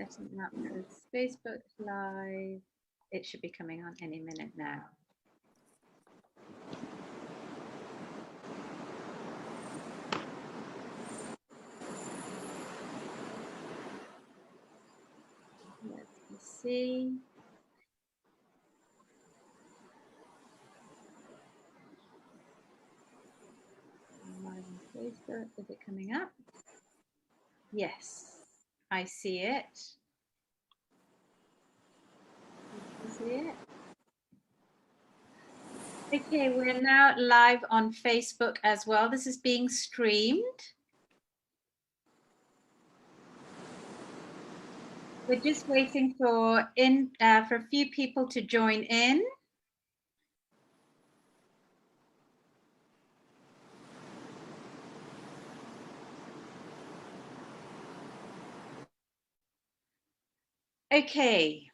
setting up as Facebook Live. It should be coming on any minute now. Let's see. Live on Facebook, is it coming up? Yes, I see it. You see it? Okay, we're now live on Facebook as well. This is being streamed. We're just waiting for a few people to join in. Okay.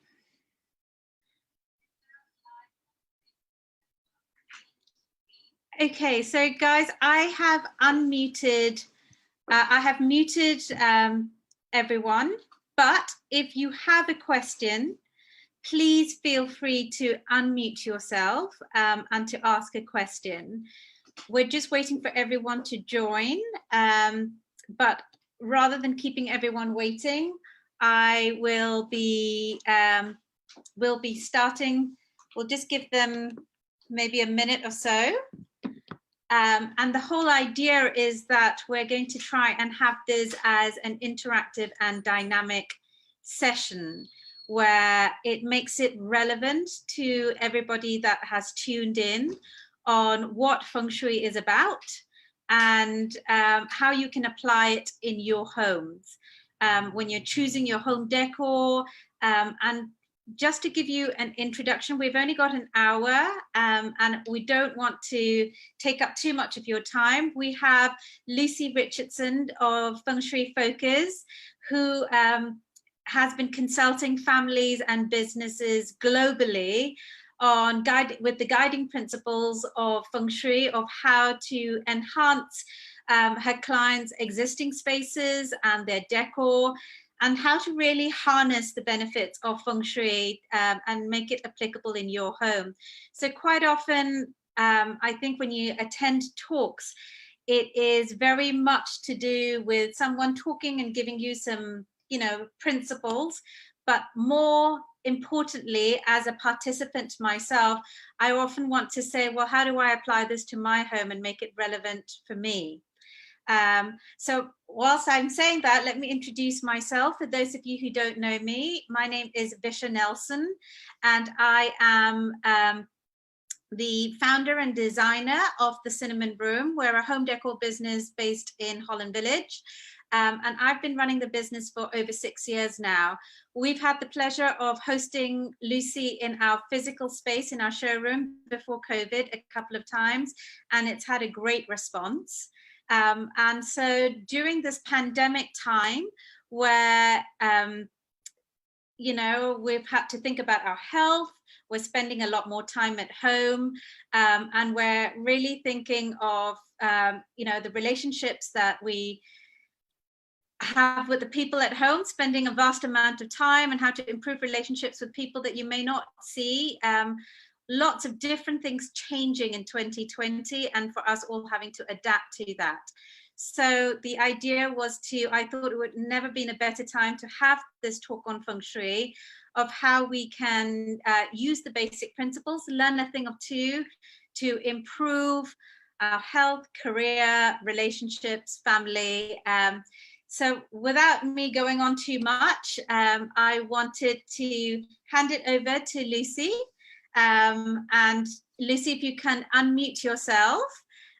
Okay, so guys, I have unmuted, muted everyone, but if you have a question, please feel free to unmute yourself and to ask a question. We're just waiting for everyone to join, but rather than keeping everyone waiting, I will be starting. We'll just give them maybe a minute or so. And the whole idea is that we're going to try and have this as an interactive and dynamic session where it makes it relevant to everybody that has tuned in on what Feng Shui is about and how you can apply it in your homes. When you're choosing your home decor. And just to give you an introduction, we've only got an hour and we don't want to take up too much of your time. We have Lucy Richardson of Feng Shui Focus, who has been consulting families and businesses globally on with the guiding principles of Feng Shui, of how to enhance her clients' existing spaces and their decor, and how to really harness the benefits of Feng Shui and make it applicable in your home. So quite often, I think when you attend talks, it is very much to do with someone talking and giving you some, principles, but more importantly, as a participant myself, I often want to say, well, how do I apply this to my home and make it relevant for me? So whilst I'm saying that, let me introduce myself. For those of you who don't know me, my name is Visha Nelson, and I am the founder and designer of the Cinnamon Room. We're a home decor business based in Holland Village. And I've been running the business for over 6 years now. We've had the pleasure of hosting Lucy in our physical space, in our showroom before COVID a couple of times, and it's had a great response. And so during this pandemic time where, we've had to think about our health, we're spending a lot more time at home, and we're really thinking of, the relationships that we have with the people at home, spending a vast amount of time, and how to improve relationships with people that you may not see. Lots of different things changing in 2020, and for us all having to adapt to that. So the idea was I thought it would never been a better time to have this talk on Feng Shui, of how we can use the basic principles, learn a thing or two to improve our health, career, relationships, family. So without me going on too much, I wanted to hand it over to Lucy. And Lucy, if you can unmute yourself,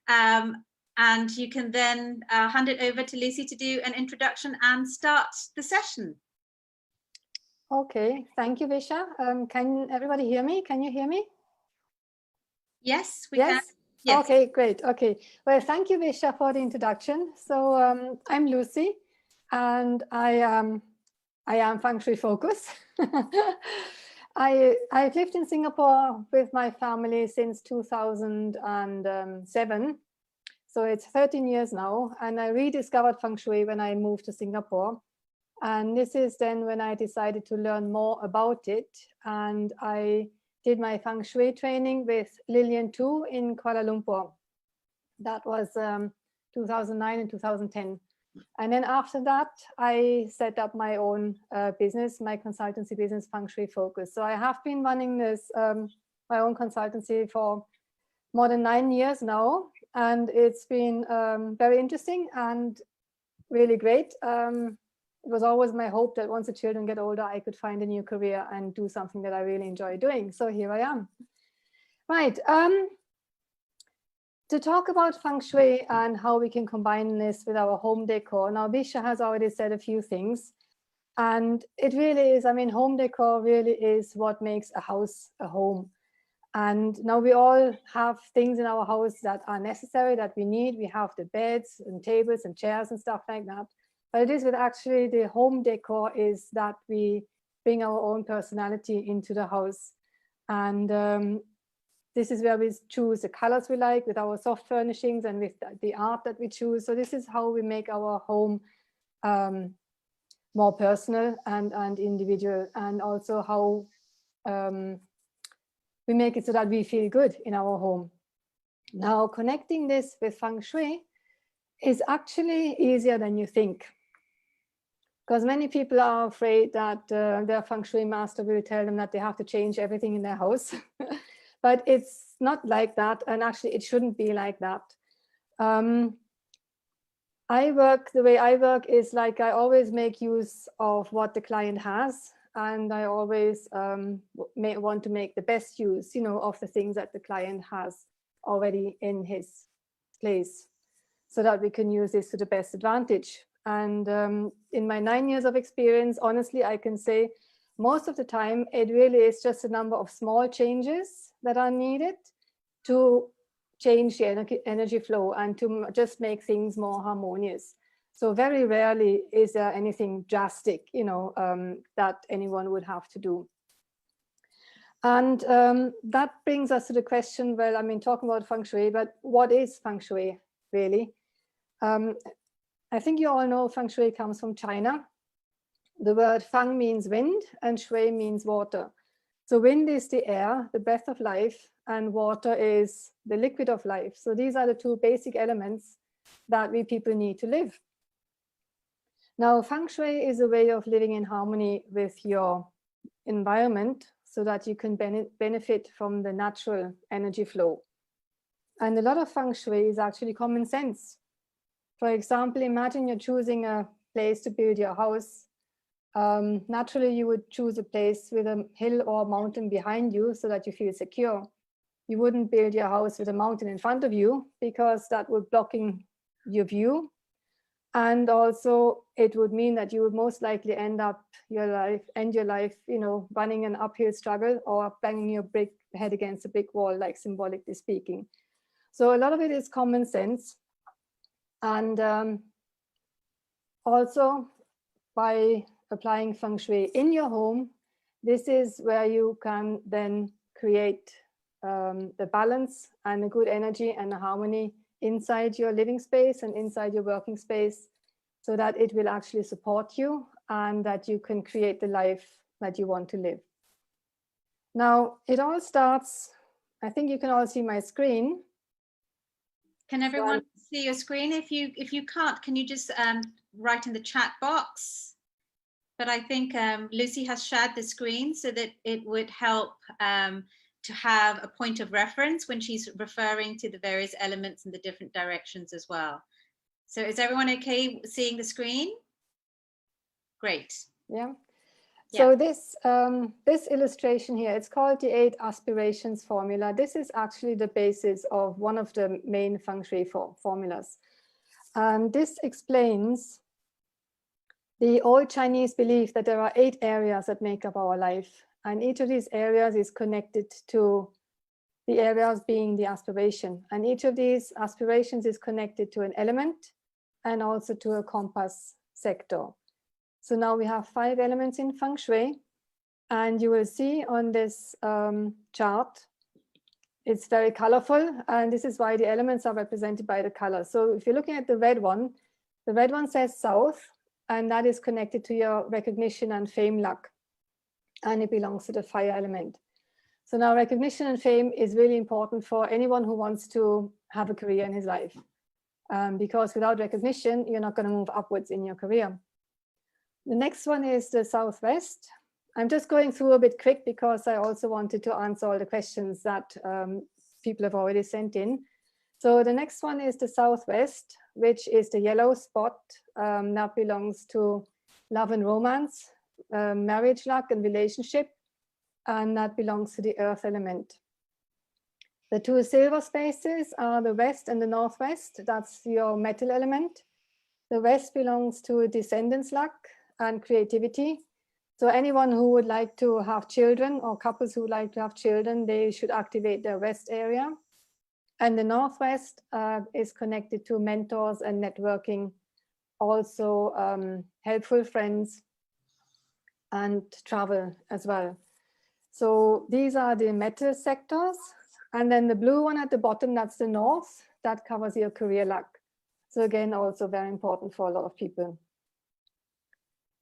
and you can then hand it over to Lucy to do an introduction and start the session. Okay, thank you, Visha. Can everybody hear me? Can you hear me? Yes, we can. Yes. Okay, great. Okay. Well, thank you, Visha, for the introduction. So I'm Lucy, and I am Feng Shui Focus. I've lived in Singapore with my family since 2007. So it's 13 years now, and I rediscovered Feng Shui when I moved to Singapore. And this is then when I decided to learn more about it. And I did my Feng Shui training with Lillian Tu in Kuala Lumpur. That was 2009 and 2010. And then after that, I set up my own business, my consultancy business, Feng Shui Focus. So I have been running this, my own consultancy for more than 9 years now. And it's been very interesting and really great. It was always my hope that once the children get older, I could find a new career and do something that I really enjoy doing. So here I am. Right. To talk about Feng Shui and how we can combine this with our home decor. Now, Visha has already said a few things. And it really is, I mean, home decor really is what makes a house a home. And now we all have things in our house that are necessary, that we need. We have the beds and tables and chairs and stuff like that. But it is with actually the home decor is that we bring our own personality into the house. And this is where we choose the colors we like with our soft furnishings and with the art that we choose. So this is how we make our home more personal and individual, and also how we make it so that we feel good in our home. Now, connecting this with Feng Shui is actually easier than you think, because many people are afraid that their Feng Shui master will tell them that they have to change everything in their house. But it's not like that, and actually it shouldn't be like that. The way I work is like I always make use of what the client has, and I always want to make the best use, of the things that the client has already in his place, so that we can use this to the best advantage. And in my 9 years of experience, honestly, I can say most of the time, it really is just a number of small changes that are needed to change the energy flow and to just make things more harmonious. So very rarely is there anything drastic, that anyone would have to do. And that brings us to the question, well, I mean, talking about Feng Shui, but what is Feng Shui really? I think you all know Feng Shui comes from China. The word Feng means wind and Shui means water. So wind is the air, the breath of life, and water is the liquid of life. So these are the two basic elements that we people need to live. Now, Feng Shui is a way of living in harmony with your environment so that you can benefit from the natural energy flow. And a lot of Feng Shui is actually common sense. For example, imagine you're choosing a place to build your house. Naturally, you would choose a place with a hill or a mountain behind you so that you feel secure. You wouldn't build your house with a mountain in front of you because that would blocking your view. And also it would mean that you would most likely end your life, running an uphill struggle or banging your head against a brick wall, like symbolically speaking. So a lot of it is common sense. And also by applying Feng Shui in your home, this is where you can then create the balance and a good energy and a harmony inside your living space and inside your working space, so that it will actually support you and that you can create the life that you want to live. Now, it all starts, I think you can all see my screen. Can everyone see your screen? If you can't, can you just write in the chat box? But I think Lucy has shared the screen so that it would help to have a point of reference when she's referring to the various elements in the different directions as well. So is everyone okay seeing the screen? Great. Yeah. So this illustration here, it's called the 8 Aspirations formula. This is actually the basis of one of the main Feng Shui formulas. And this explains the old Chinese belief that there are 8 areas that make up our life. And each of these areas is connected to the areas being the aspiration. And each of these aspirations is connected to an element and also to a compass sector. So now we have 5 elements in Feng Shui, and you will see on this chart, it's very colorful, and this is why the elements are represented by the color. So if you're looking at the red one says south, and that is connected to your recognition and fame luck, and it belongs to the fire element. So now recognition and fame is really important for anyone who wants to have a career in his life, because without recognition, you're not going to move upwards in your career. The next one is the southwest. I'm just going through a bit quick because I also wanted to answer all the questions that people have already sent in. So the next one is the southwest, which is the yellow spot that belongs to love and romance, marriage luck and relationship, and that belongs to the earth element. The two silver spaces are the west and the northwest. That's your metal element. The west belongs to descendants luck and creativity. So anyone who would like to have children, or couples who would like to have children, they should activate their west area. And the northwest is connected to mentors and networking, also helpful friends and travel as well. So these are the metal sectors. And then the blue one at the bottom, that's the north, that covers your career luck. So again, also very important for a lot of people.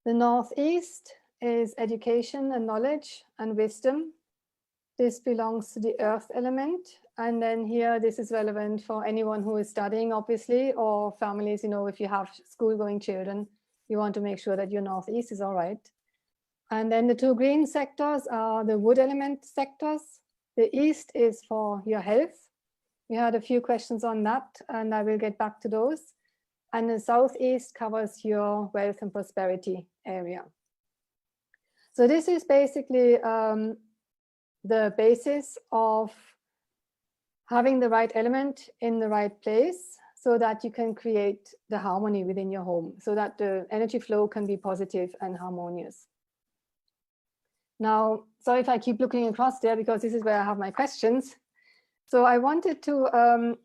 The northeast is education and knowledge and wisdom. This belongs to the earth element. And then here, this is relevant for anyone who is studying, obviously, or families, you know, if you have school-going children, you want to make sure that your northeast is all right. And then the two green sectors are the wood element sectors. The east is for your health. We had a few questions on that, and I will get back to those. And the southeast covers your wealth and prosperity area. So this is basically the basis of having the right element in the right place so that you can create the harmony within your home, so that the energy flow can be positive and harmonious. Now, sorry if I keep looking across there because this is where I have my questions. So I wanted to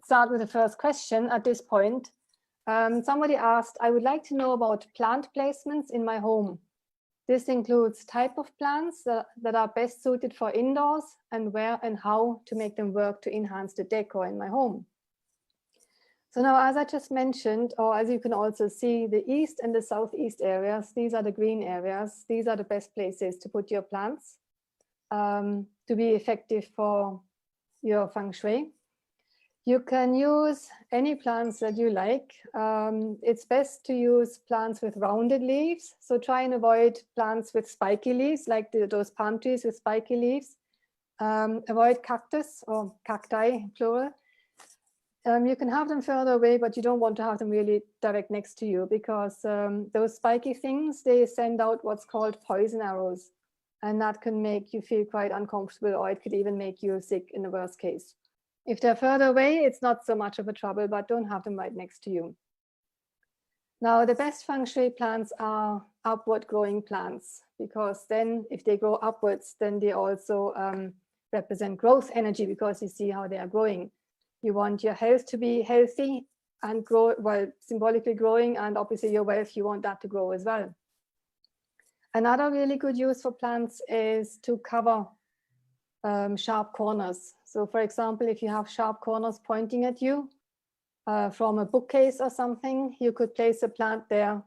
start with the first question at this point. Somebody asked, I would like to know about plant placements in my home. This includes type of plants that are best suited for indoors and where and how to make them work to enhance the decor in my home. So now, as I just mentioned, or as you can also see, the east and the southeast areas, these are the green areas. These are the best places to put your plants to be effective for your feng shui. You can use any plants that you like. It's best to use plants with rounded leaves. So try and avoid plants with spiky leaves, like those palm trees with spiky leaves. Avoid cactus or cacti, plural. You can have them further away, but you don't want to have them really direct next to you because those spiky things, they send out what's called poison arrows. And that can make you feel quite uncomfortable, or it could even make you sick in the worst case. If they're further away, it's not so much of a trouble, but don't have them right next to you. Now, the best feng shui plants are upward growing plants, because then if they grow upwards, then they also represent growth energy, because you see how they are growing. You want your health to be healthy and grow, well, symbolically growing, and obviously your wealth, you want that to grow as well. Another really good use for plants is to cover sharp corners. So for example, if you have sharp corners pointing at you from a bookcase or something, you could place a plant there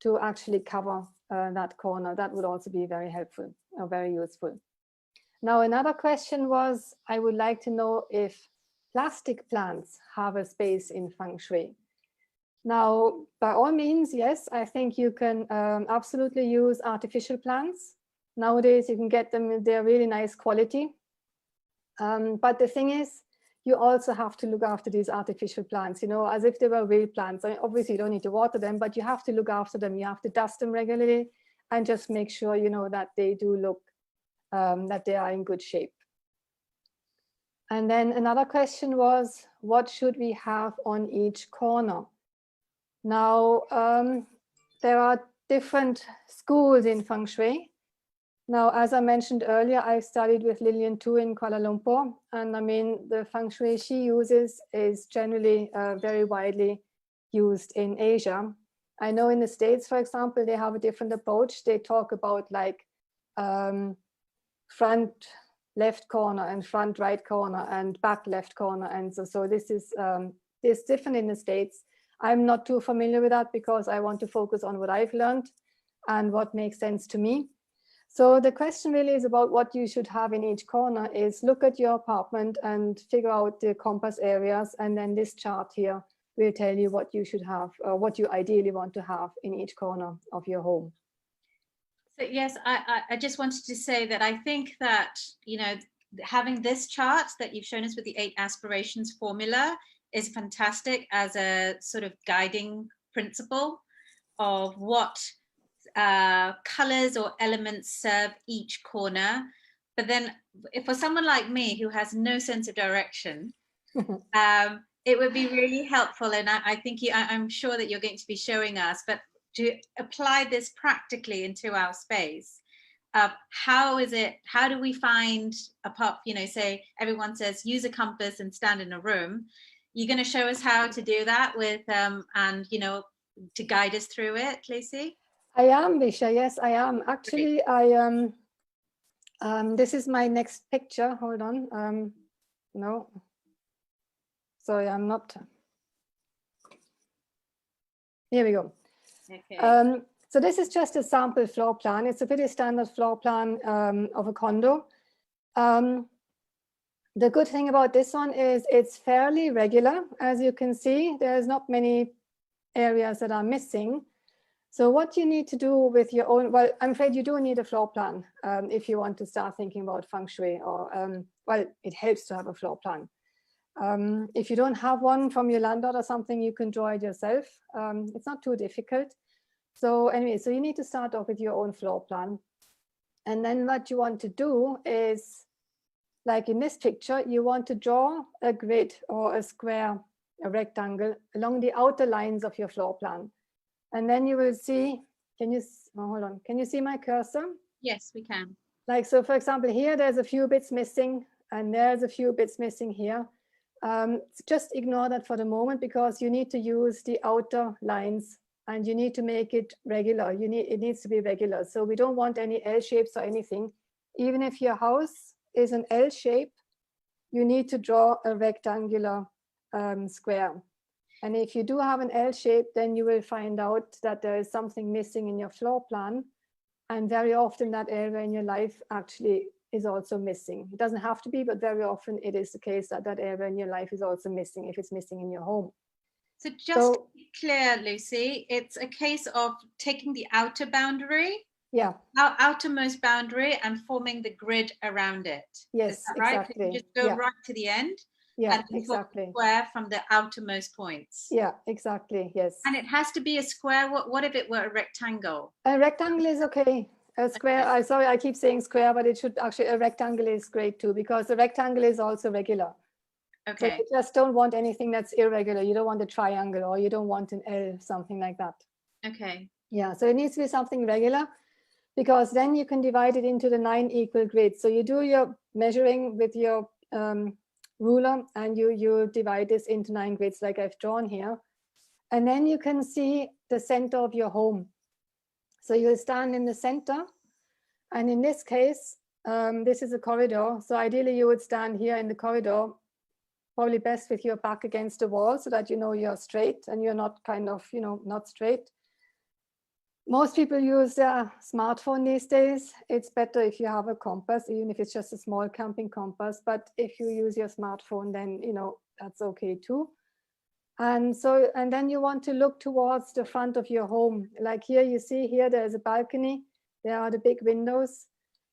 to actually cover that corner. That would also be very helpful or very useful. Now, another question was, I would like to know if plastic plants have a space in feng shui. Now, by all means, yes, I think you can absolutely use artificial plants. Nowadays, you can get them, they're really nice quality. But the thing is, you also have to look after these artificial plants, you know, as if they were real plants. I mean, obviously, you don't need to water them, but you have to look after them. You have to dust them regularly and just make sure, you know, that they do look, that they are in good shape. And then another question was, what should we have on each corner? Now, there are different schools in feng shui. Now, as I mentioned earlier, I studied with Lillian Tu in Kuala Lumpur. And I mean, the feng shui she uses is generally very widely used in Asia. I know in the States, for example, they have a different approach. They talk about like front left corner and front right corner and back left corner. And so this is different in the States. I'm not too familiar with that because I want to focus on what I've learned and what makes sense to me. So the question really is about what you should have in each corner is look at your apartment and figure out the compass areas. And then this chart here will tell you what you should have or what you ideally want to have in each corner of your home. So yes, I just wanted to say that I think that, you know, having this chart that you've shown us with the 8 aspirations formula is fantastic as a sort of guiding principle of what colors or elements serve each corner. But then if for someone like me who has no sense of direction, it would be really helpful. And I think I'm sure that you're going to be showing us, but to apply this practically into our space, how do we find you know, say everyone says use a compass and stand in a room. You're going to show us how to do that with and you know, to guide us through it, Lucy? I am, Visha. Yes, I am. Actually, this is my next picture. Hold on. No. Sorry, I'm not. Here we go. Okay. So this is just a sample floor plan. It's a pretty standard floor plan of a condo. The good thing about this one is it's fairly regular. As you can see, there's not many areas that are missing. So what you need to do with your own, well, I'm afraid you do need a floor plan if you want to start thinking about feng shui, or, well, it helps to have a floor plan. If you don't have one from your landlord or something, you can draw it yourself. It's not too difficult. So anyway, so you need to start off with your own floor plan. And then what you want to do is, like in this picture, you want to draw a grid or a square, a rectangle along the outer lines of your floor plan. And then you will see, hold on, can you see my cursor? Yes, we can. Like, so for example, here, there's a few bits missing and there's a few bits missing here. Just ignore that for the moment because you need to use the outer lines and you need to make it regular. It needs to be regular. So we don't want any L shapes or anything. Even if your house is an L shape, you need to draw a rectangular square. And if you do have an L shape, then you will find out that there is something missing in your floor plan. And very often that area in your life actually is also missing. It doesn't have to be, but very often it is the case that that area in your life is also missing if it's missing in your home. So just to be clear, Lucy, it's a case of taking the outer boundary, our outermost boundary, and forming the grid around it. Yes, is that right? exactly. You just go right to the end. Yeah, and exactly. Square from the outermost points. Yeah, exactly. Yes. And it has to be a square. What if it were a rectangle? A rectangle is okay. A square. Okay. Sorry, I keep saying square, but it should actually, a rectangle is great too because the rectangle is also regular. Okay. So you just don't want anything that's irregular. You don't want a triangle or you don't want an L, something like that. Okay. Yeah, so it needs to be something regular because then you can divide it into the 9 equal grids. So you do your measuring with your ruler and you divide this into 9 grids like I've drawn here. And then you can see the center of your home. So you'll stand in the center. And in this case, this is a corridor. So ideally you would stand here in the corridor, probably best with your back against the wall so that you know you're straight and you're not kind of, you know, not straight. Most people use their smartphone these days. It's better if you have a compass, even if it's just a small camping compass. But if you use your smartphone, then, you know, that's okay too. And so, and then you want to look towards the front of your home. Like here, you see here, there's a balcony. There are the big windows.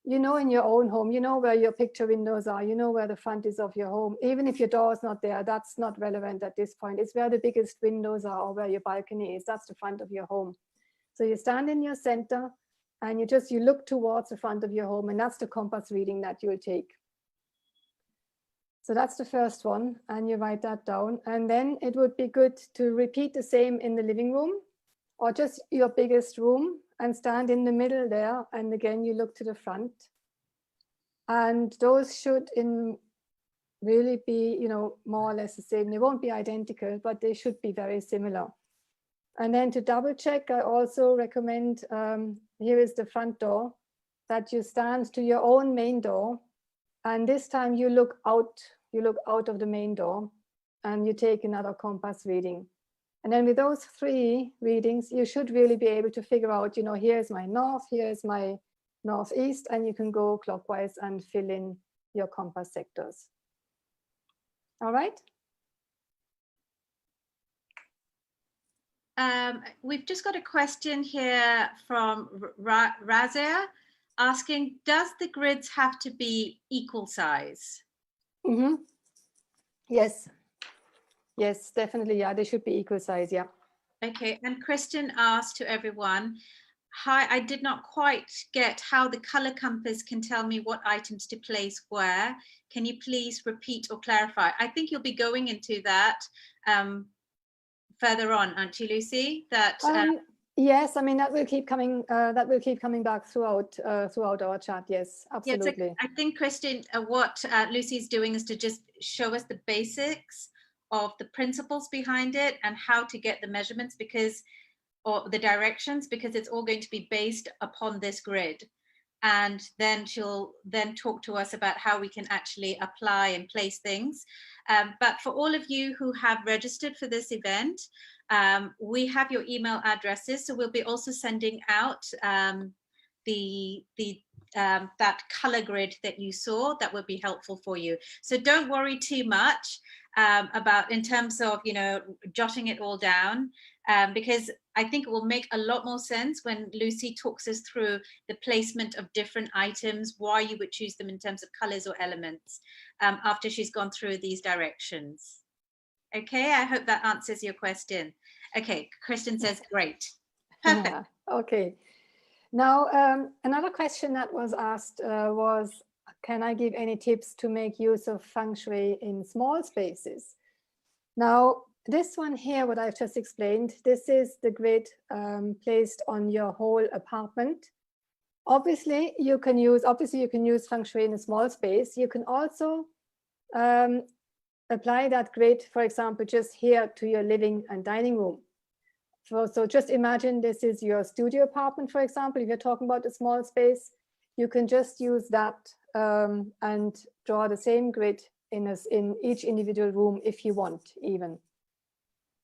You know, in your own home, you know where your picture windows are, you know where the front is of your home. Even if your door is not there, that's not relevant at this point. It's where the biggest windows are or where your balcony is. That's the front of your home. So you stand in your center and you look towards the front of your home, and that's the compass reading that you'll take. So that's the first one, and you write that down. And then it would be good to repeat the same in the living room or just your biggest room and stand in the middle there. And again, you look to the front. And those should really be, you know, more or less the same. They won't be identical, but they should be very similar. And then to double check, I also recommend, here is the front door, that you stand to your own main door. And this time you look out of the main door and you take another compass reading. And then with those 3 readings, you should really be able to figure out, you know, here's my north, here's my northeast, and you can go clockwise and fill in your compass sectors. All right. We've just got a question here from Razia asking, does the grids have to be equal size? Mm-hmm. Yes. Yes, definitely. Yeah, they should be equal size. Yeah. Okay. And Kristen asked to everyone, hi, I did not quite get how the color compass can tell me what items to place where. Can you please repeat or clarify? I think you'll be going into that further on, aren't you, Lucy? That yes, I mean that will keep coming. That will keep coming back throughout our chat. Yes, absolutely. Yeah, I think, Kristen, what Lucy's doing is to just show us the basics of the principles behind it and how to get the measurements, because, or the directions, because it's all going to be based upon this grid. And then she'll then talk to us about how we can actually apply and place things. But for all of you who have registered for this event, we have your email addresses. So we'll be also sending out that color grid that you saw. That would be helpful for you. So don't worry too much about in terms of, you know, jotting it all down, because I think it will make a lot more sense when Lucy talks us through the placement of different items, why you would choose them in terms of colors or elements, after she's gone through these directions. Okay, I hope that answers your question. Okay, Kristen says great. Perfect. Okay. Now, another question that was asked was, can I give any tips to make use of feng shui in small spaces? Now, this one here, what I've just explained, this is the grid placed on your whole apartment. Obviously, you can use feng shui in a small space. You can also apply that grid, for example, just here to your living and dining room. So just imagine this is your studio apartment, for example. If you're talking about a small space, you can just use that and draw the same grid in each individual room if you want, even.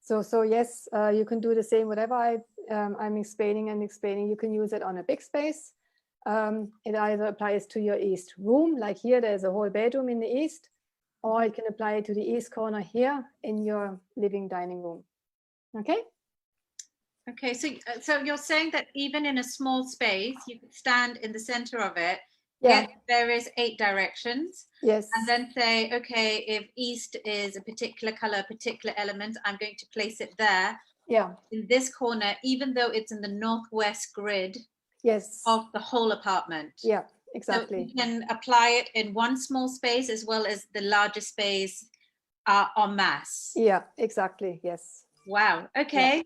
So yes, you can do the same. Whatever I'm explaining, you can use it on a big space. It either applies to your east room, like here, there's a whole bedroom in the east, or you can apply it to the east corner here in your living dining room. Okay? Okay, so you're saying that even in a small space, you could stand in the center of it, get various 8 directions, yes, and then say, okay, if east is a particular color, particular element, I'm going to place it there. Yeah. In this corner, even though it's in the northwest grid. Yes. Of the whole apartment. Yeah, exactly. So you can apply it in one small space as well as the larger space en masse. Yeah, exactly. Yes. Wow. Okay. Yeah.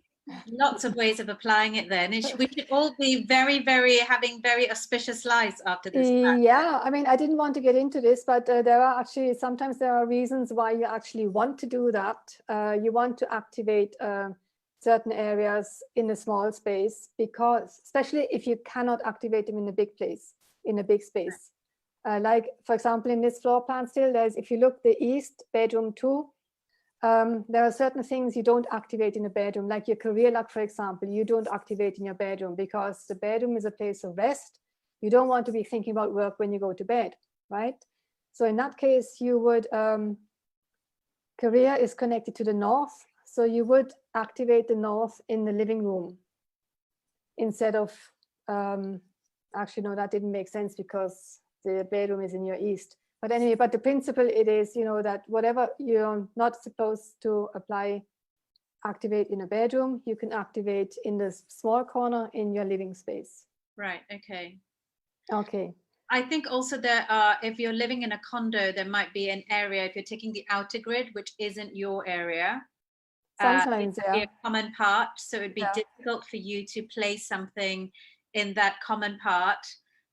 Lots of ways of applying it then. We should all be having very auspicious lives after this practice. Yeah, I mean, I didn't want to get into this, but sometimes there are reasons why you actually want to do that. You want to activate certain areas in a small space, because especially if you cannot activate them in a big place, in a big space. Like, for example, in this floor plan still, if you look the east, bedroom 2, there are certain things you don't activate in a bedroom, like your career luck, for example, you don't activate in your bedroom because the bedroom is a place of rest. You don't want to be thinking about work when you go to bed, right? So in that case, you would, career is connected to the north. So you would activate the north in the living room instead of, actually, no, that didn't make sense because the bedroom is in your east. But anyway, but the principle it is, you know, that whatever you're not supposed to activate in a bedroom, you can activate in the small corner in your living space. Right, okay. Okay. I think also there are, if you're living in a condo, there might be an area, if you're taking the outer grid, which isn't your area. Sometimes, it would be a common part, so it'd be difficult for you to place something in that common part.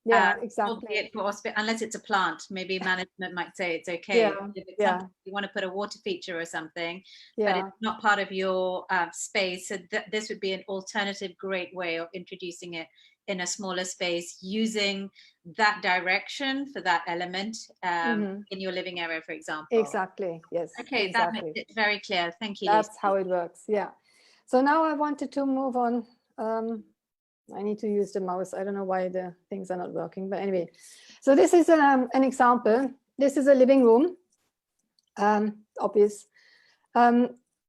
Yeah, exactly. Unless it's a plant, maybe management might say it's okay. If it's something you want to put a water feature or something, but it's not part of your space. So this would be an alternative great way of introducing it in a smaller space, using that direction for that element in your living area, for example. Exactly, yes. Okay, exactly. that makes it very clear. Thank you, That's Lucy. how it works, yeah. So now I wanted to move on. I need to use the mouse. I don't know why the things are not working, but anyway. So this is an example. This is a living room, obvious.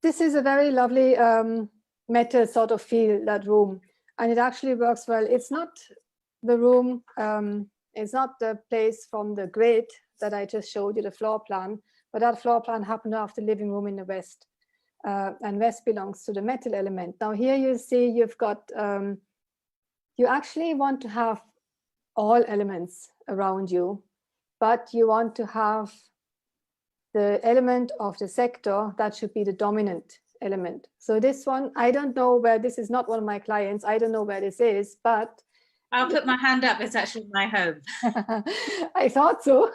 This is a very lovely metal sort of feel, that room, and it actually works well. It's not the room, it's not the place from the grid that I just showed you, the floor plan, but that floor plan happened to have the living room in the west, and west belongs to the metal element. Now here you see you've got, you actually want to have all elements around you, but you want to have the element of the sector that should be the dominant element. So this one, I don't know where, this is not one of my clients, I don't know where this is, but I'll put my hand up, it's actually my home. I thought so,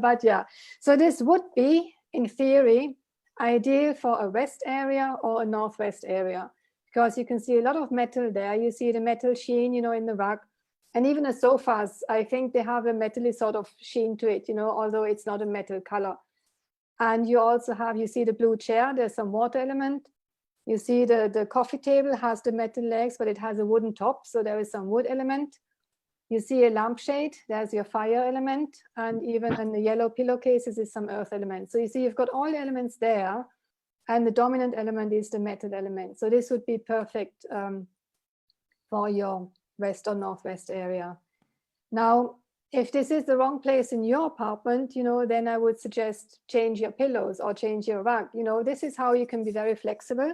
but yeah. So this would be, in theory, ideal for a west area or a northwest area, because you can see a lot of metal there. You see the metal sheen, you know, in the rug. And even the sofas, I think they have a metally sort of sheen to it, you know, although it's not a metal color. And you also have, you see the blue chair, there's some water element. You see the coffee table has the metal legs, but it has a wooden top, so there is some wood element. You see a lampshade, there's your fire element, and even in the yellow pillowcases is some earth element. So you see you've got all the elements there, and the dominant element is the metal element. So this would be perfect for your west or northwest area. Now, if this is the wrong place in your apartment, you know, then I would suggest change your pillows or change your rug. You know, this is how you can be very flexible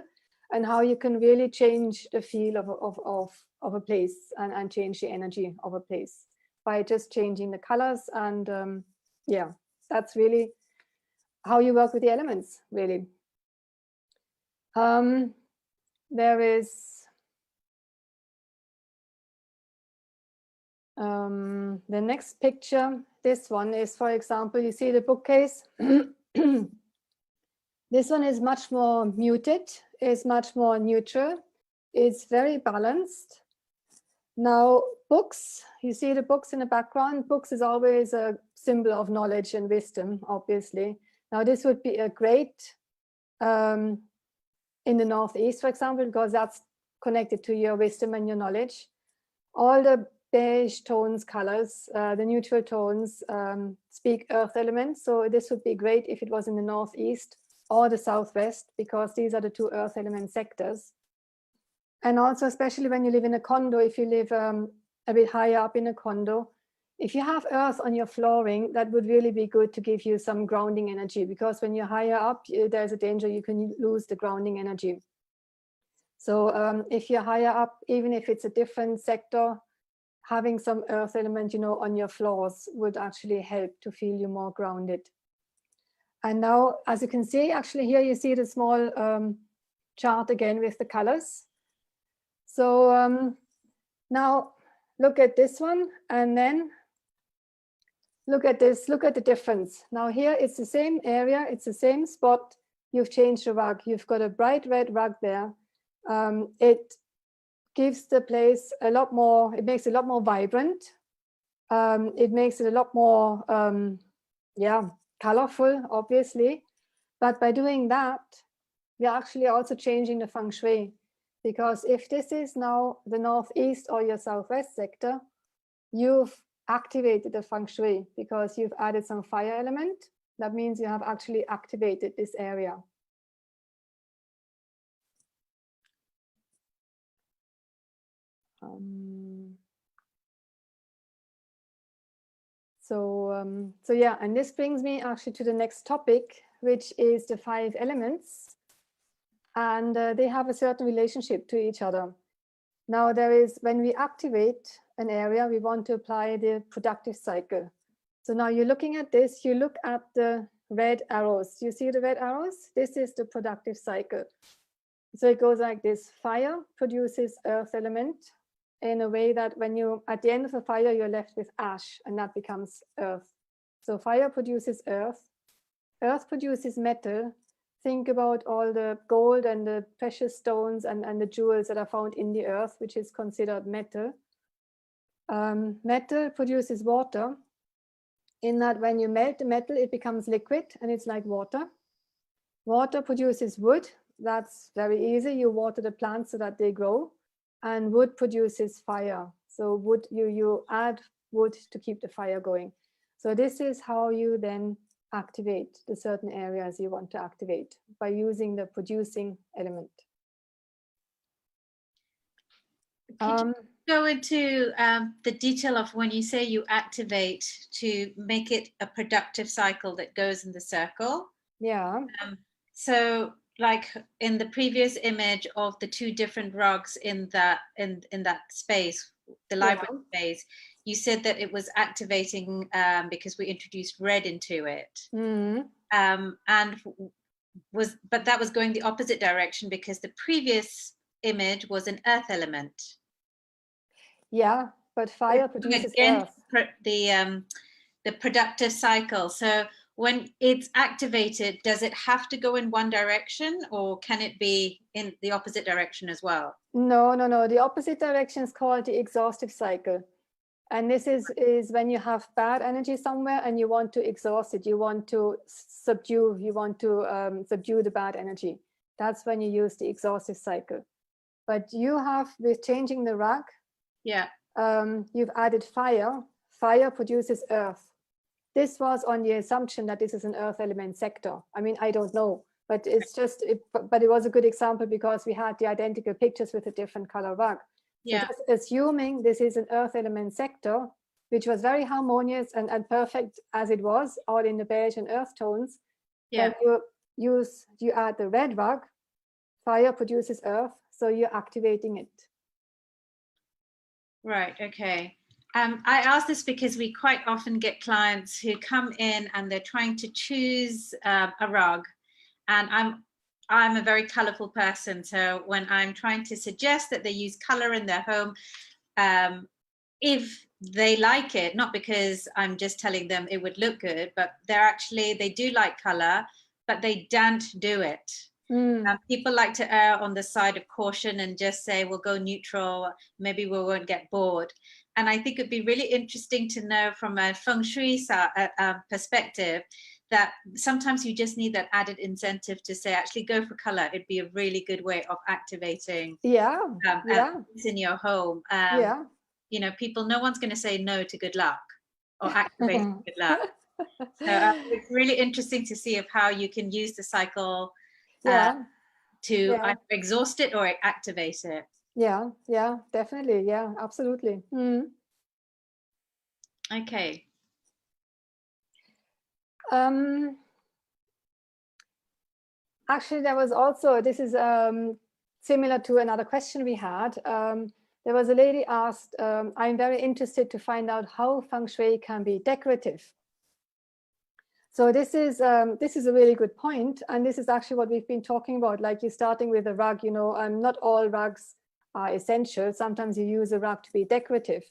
and how you can really change the feel of a place and change the energy of a place by just changing the colors. And yeah, that's really how you work with the elements, really. There is the next picture. This one is, for example, you see the bookcase. This one is much more muted, is much more neutral. It's very balanced. Now, books, you see the books in the background. Books is always a symbol of knowledge and wisdom, obviously. Now, this would be a great in the Northeast, for example, because that's connected to your wisdom and your knowledge. All the beige tones, colors, the neutral tones speak earth elements. So this would be great if it was in the Northeast or the Southwest, because these are the two earth element sectors. And also, especially when you live in a condo, if you live a bit higher up in a condo, if you have earth on your flooring, that would really be good to give you some grounding energy, because when you're higher up, there's a danger you can lose the grounding energy. So if you're higher up, even if it's a different sector, having some earth element, you know, on your floors would actually help to feel you more grounded. And now, as you can see, actually here you see the small chart again with the colors. So now look at this one, and then look at this, look at the difference. Now here it's the same area, it's the same spot. You've changed the rug. You've got a bright red rug there. It gives the place a lot more, it makes it a lot more vibrant. It makes it a lot more, yeah, colorful, obviously. But by doing that, we're actually also changing the feng shui. Because if this is now the Northeast or your Southwest sector, you've activated the feng shui because you've added some fire element. That means you have actually activated this area. So yeah, and this brings me actually to the next topic, which is the 5 elements. And they have a certain relationship to each other. Now there is, when we activate an area, we want to apply the productive cycle. So now you're looking at this, you look at the red arrows. You see the red arrows? This is the productive cycle. So it goes like this: fire produces earth element in a way that when you, at the end of a fire, you're left with ash, and that becomes earth. So fire produces earth. Earth produces metal. Think about all the gold and the precious stones and the jewels that are found in the earth, which is considered metal. Metal produces water, in that when you melt the metal, it becomes liquid and it's like water. Water produces wood, that's very easy. You water the plants so that they grow, and wood produces fire. So wood, you add wood to keep the fire going. So this is how you then activate the certain areas you want to activate, by using the producing element. Could you go into the detail of when you say you activate to make it a productive cycle that goes in the circle? Yeah. So like in the previous image of the two different rugs in that space, the library space, you said that it was activating because we introduced red into it. But that was going the opposite direction because the previous image was an earth element. Yeah, but fire produces earth. The productive cycle. So when it's activated, does it have to go in one direction, or can it be in the opposite direction as well? No. The opposite direction is called the exhaustive cycle. And this is when you have bad energy somewhere and you want to exhaust it. You want to subdue the bad energy. That's when you use the exhaustive cycle. But you have, with changing the rug, you've added fire. Fire produces earth. This was on the assumption that this is an earth element sector. I mean, I don't know, but it's just, but it was a good example because we had the identical pictures with a different color rug. So just assuming this is an earth element sector, which was very harmonious and perfect as it was, all in the beige and earth tones. When you add the red rug, fire produces earth, so you're activating it. Right, okay. I ask this because we quite often get clients who come in and they're trying to choose a rug, and I'm a very colorful person. So when I'm trying to suggest that they use color in their home, if they like it, not because I'm just telling them it would look good, but they do like color, but they don't do it. People like to err on the side of caution and just say, we'll go neutral, maybe we won't get bored. And I think it'd be really interesting to know from a Feng Shui perspective that sometimes you just need that added incentive to say, actually go for color. It'd be a really good way of activating in your home. You know, no one's going to say no to good luck or activating good luck. So it's really interesting to see of how you can use the cycle to either exhaust it or activate it. Yeah, definitely. Yeah, absolutely. Okay. Actually, there was also, this is similar to another question we had. There was a lady asked, I'm very interested to find out how Feng Shui can be decorative. So this is a really good point, and this is actually what we've been talking about. Like, you're starting with a rug, you know, not all rugs are essential. Sometimes you use a rug to be decorative.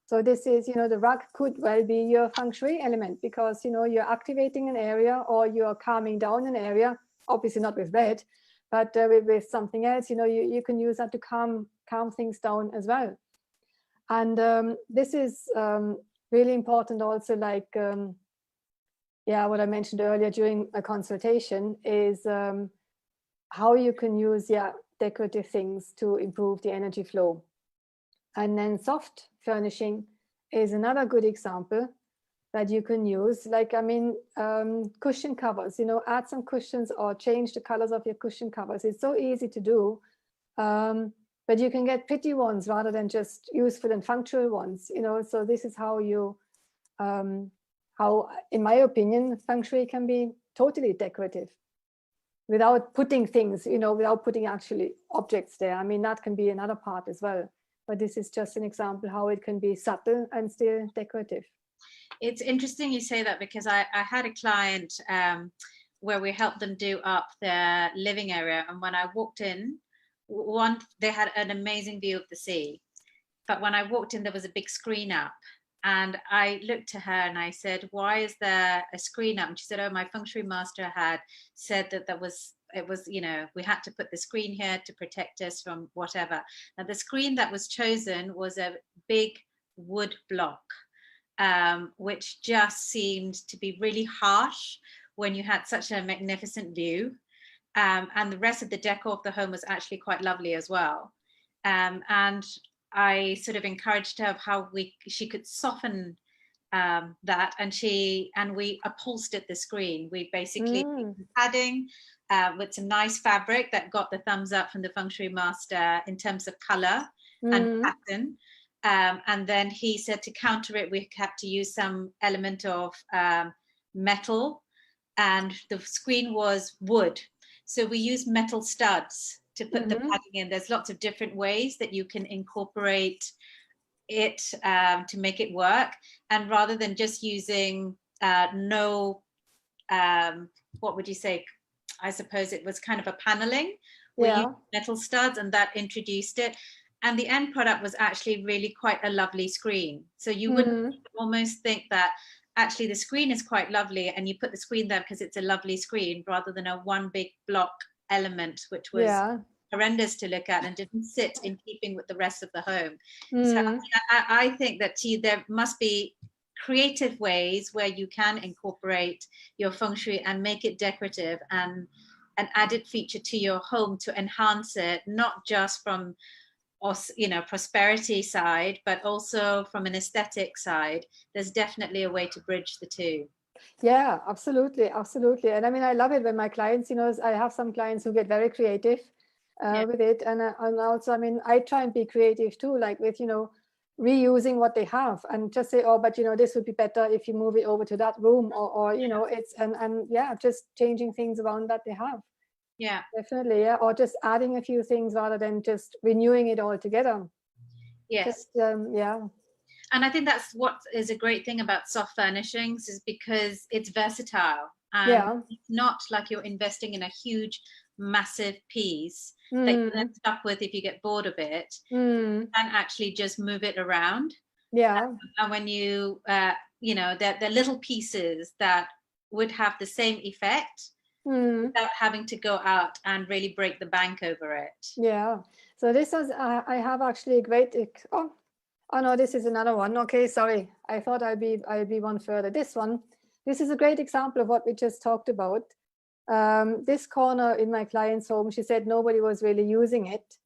So this is, you know, the rug could well be your Feng Shui element, because, you know, you're activating an area or you're calming down an area, obviously not with red, but with something else, you know, you can use that to calm things down as well. And this is really important also, like, what I mentioned earlier during a consultation is how you can use decorative things to improve the energy flow. And then soft furnishing is another good example that you can use. Like, I mean, cushion covers, you know, add some cushions or change the colors of your cushion covers. It's so easy to do, but you can get pretty ones rather than just useful and functional ones, you know. So this is how you, how, in my opinion, Feng Shui can be totally decorative without putting things, you know, without putting actually objects there. I mean, that can be another part as well. But this is just an example how it can be subtle and still decorative. It's interesting you say that, because I had a client where we helped them do up their living area. And when I walked in, they had an amazing view of the sea. But when I walked in, there was a big screen up. And I looked to her and I said, why is there a screen up? And she said, oh, my Feng Shui master had said that it was, you know, we had to put the screen here to protect us from whatever. Now, the screen that was chosen was a big wood block, which just seemed to be really harsh when you had such a magnificent view. and the rest of the decor of the home was actually quite lovely as well. And I sort of encouraged her of how she could soften that, and we upholstered the screen. We basically padding with some nice fabric that got the thumbs up from the feng shui master in terms of color and pattern. And then he said to counter it, we had to use some element of metal, and the screen was wood. So we used metal studs to put the padding in. There's lots of different ways that you can incorporate it to make it work. And rather than just using what would you say? I suppose it was kind of a paneling. We used metal studs, and that introduced it. And the end product was actually really quite a lovely screen. So you would almost think that actually the screen is quite lovely, and you put the screen there because it's a lovely screen, rather than a one big block element, which was horrendous to look at and didn't sit in keeping with the rest of the home. So I think that there must be creative ways where you can incorporate your feng shui and make it decorative and an added feature to your home to enhance it, not just from prosperity side, but also from an aesthetic side. There's definitely a way to bridge the two. Yeah, absolutely. And I mean, I love it when my clients, I have some clients who get very creative with it, and also, I mean, I try and be creative too, like with reusing what they have, and just say, oh, but this would be better if you move it over to that room, or it's and just changing things around that they have. Yeah, definitely. Yeah, or just adding a few things rather than just renewing it all together. Yes. And I think that's what is a great thing about soft furnishings, is because it's versatile, and it's not like you're investing in a huge massive piece that you're then stuck with if you get bored of it. You can actually just move it around. And when you they're little pieces that would have the same effect without having to go out and really break the bank over it. Yeah. So this was I have actually a great oh no, this is another one. Okay, sorry. I thought I'd be one further. This is a great example of what we just talked about. This corner in my client's home, she said nobody was really using it.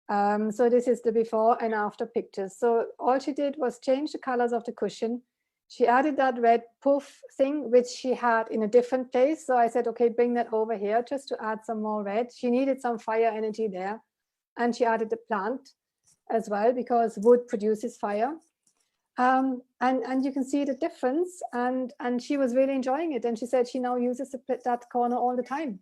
So this is the before and after pictures. So all she did was change the colors of the cushion. She added that red poof thing, which she had in a different place. So I said, okay, bring that over here just to add some more red. She needed some fire energy there. And she added the plant as well, because wood produces fire. And you can see the difference. And she was really enjoying it. And she said she now uses that corner all the time.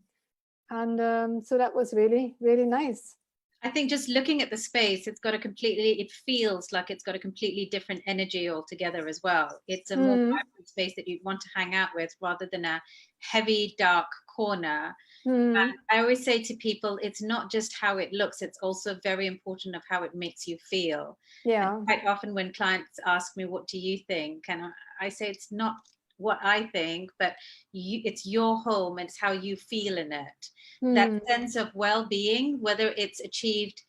And so that was really, really nice. I think just looking at the space, it feels like it's got a completely different energy altogether as well. It's a more vibrant space that you'd want to hang out with, rather than a heavy, dark corner. And I always say to people, it's not just how it looks, it's also very important of how it makes you feel. Yeah. And quite often when clients ask me, what do you think? And I say, it's not what I think, but it's your home, and it's how you feel in it. That sense of well-being, whether it's achieved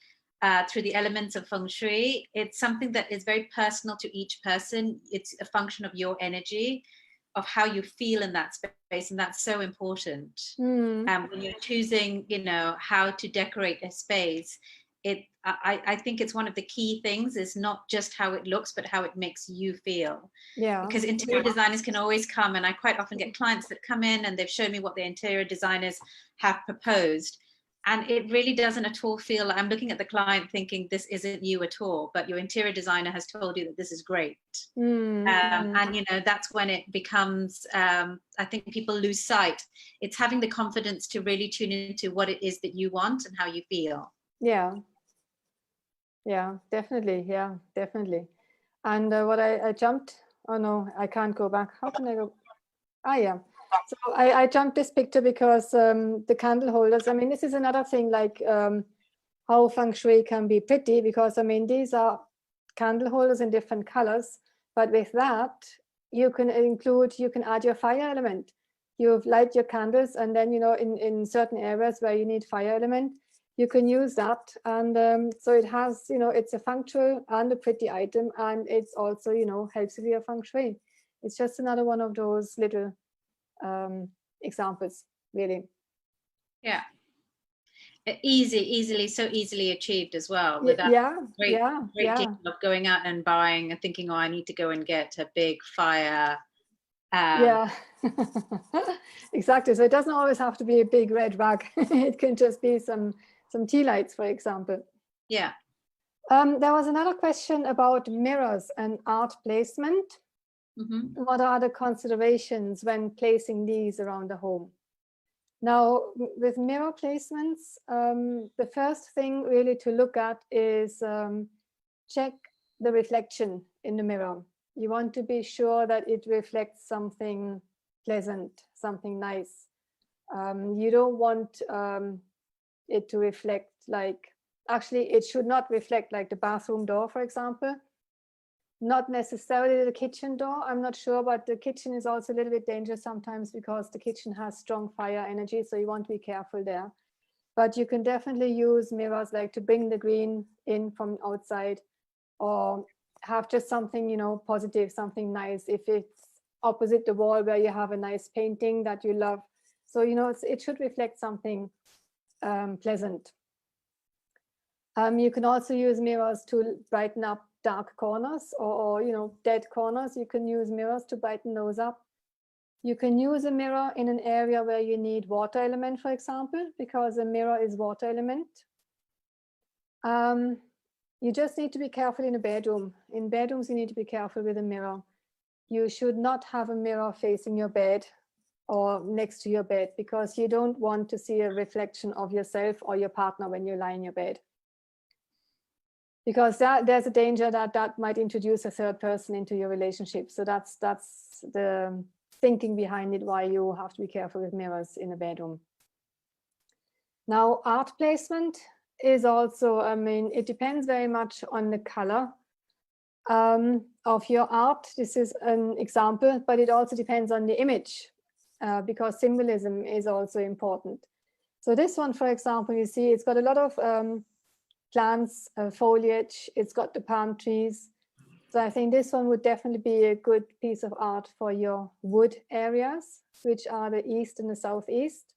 through the elements of feng shui, it's something that is very personal to each person. It's a function of your energy, of how you feel in that space, and that's so important. When you're choosing, how to decorate a space, I think it's one of the key things is not just how it looks, but how it makes you feel. Yeah. Because interior designers can always come, and I quite often get clients that come in and they've shown me what the interior designers have proposed. And it really doesn't at all feel like I'm looking at the client thinking this isn't you at all, but your interior designer has told you that this is great. And that's when it becomes, I think people lose sight. It's having the confidence to really tune into what it is that you want and how you feel. Yeah, definitely. Yeah, definitely. And what I jumped, oh no, I can't go back. How can I go? Yeah. So I jumped this picture because the candle holders, I mean, this is another thing, like how feng shui can be pretty, because I mean, these are candle holders in different colors, but with that, you can add your fire element. You light your candles, and then, in certain areas where you need fire element, you can use that. And so it has, it's a functional and a pretty item, and it's also, helps with your feng shui. It's just another one of those little examples, really. Yeah. so easily achieved as well. With that great deal of going out and buying and thinking, oh, I need to go and get a big fire. Exactly. So it doesn't always have to be a big red rug. It can just be some tea lights, for example. Yeah. There was another question about mirrors and art placement. Mm-hmm. What are the considerations when placing these around the home? Now, with mirror placements, the first thing really to look at is check the reflection in the mirror. You want to be sure that it reflects something pleasant, something nice. You don't want it to reflect actually, it should not reflect like the bathroom door, for example. Not necessarily the kitchen door, I'm not sure, but the kitchen is also a little bit dangerous sometimes because the kitchen has strong fire energy, so you want to be careful there. But you can definitely use mirrors like to bring the green in from outside, or have just something, you know, positive, something nice. If it's opposite the wall where you have a nice painting that you love. So, you know, it should reflect something pleasant. You can also use mirrors to brighten up dark corners or, you know, dead corners. You can use mirrors to brighten those up. You can use a mirror in an area where you need water element, for example, because a mirror is water element. You just need to be careful in a bedroom. In bedrooms, you need to be careful with a mirror. You should not have a mirror facing your bed or next to your bed, because you don't want to see a reflection of yourself or your partner when you lie in your bed. Because there's a danger that might introduce a third person into your relationship. So that's the thinking behind it, why you have to be careful with mirrors in a bedroom. Now, art placement is also, I mean, it depends very much on the color of your art. This is an example, but it also depends on the image, because symbolism is also important. So this one, for example, you see it's got a lot of plants, foliage, it's got the palm trees. So I think this one would definitely be a good piece of art for your wood areas, which are the east and the southeast.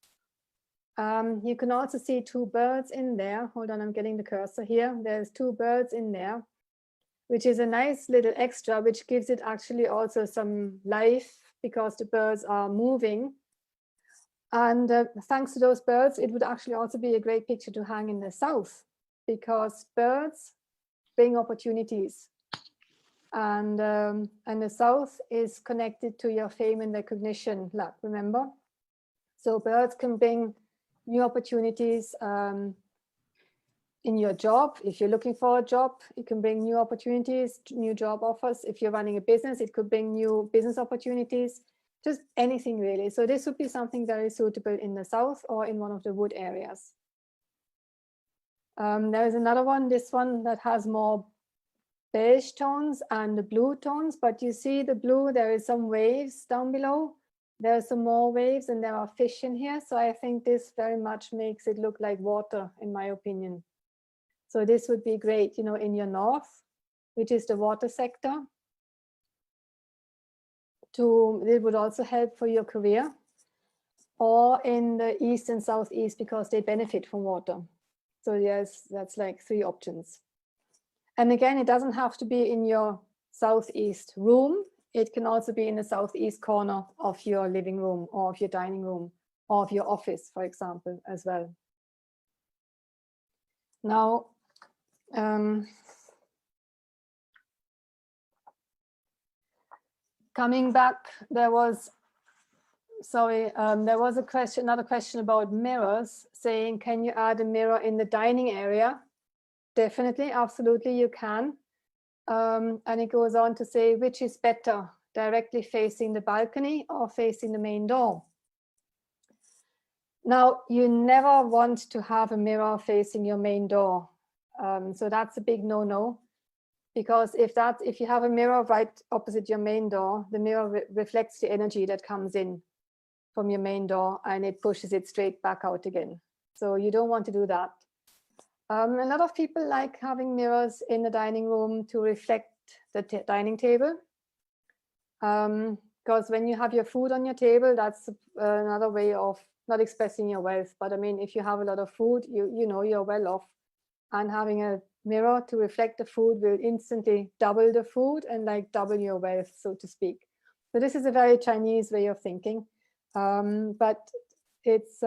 You can also see two birds in there. Hold on, I'm getting the cursor here. There's two birds in there, which is a nice little extra, which gives it actually also some life because the birds are moving. And thanks to those birds, it would actually also be a great picture to hang in the south, because birds bring opportunities. And the south is connected to your fame and recognition, remember? So birds can bring new opportunities in your job. If you're looking for a job, it can bring new opportunities, new job offers. If you're running a business, it could bring new business opportunities, just anything really. So this would be something very suitable in the south or in one of the wood areas. There is another one, this one that has more beige tones and the blue tones, but you see the blue, there is some waves down below. There are some more waves and there are fish in here. So I think this very much makes it look like water, in my opinion. So this would be great, you know, in your north, which is the water sector. It would also help for your career, or in the east and southeast, because they benefit from water. So yes, that's like 3 options. And again, it doesn't have to be in your southeast room. It can also be in the southeast corner of your living room or of your dining room or of your office, for example, as well. Now, coming back, there was a question, another question about mirrors, saying, can you add a mirror in the dining area? Definitely, absolutely, you can. And it goes on to say, which is better, directly facing the balcony or facing the main door? Now, you never want to have a mirror facing your main door. So that's a big no-no, because if you have a mirror right opposite your main door, the mirror reflects the energy that comes in from your main door and it pushes it straight back out again. So you don't want to do that. A lot of people like having mirrors in the dining room to reflect the dining table. Because when you have your food on your table, that's another way of not expressing your wealth, but I mean, if you have a lot of food, you know you're well off, and having a mirror to reflect the food will instantly double the food and like double your wealth, so to speak. So this is a very Chinese way of thinking, but it's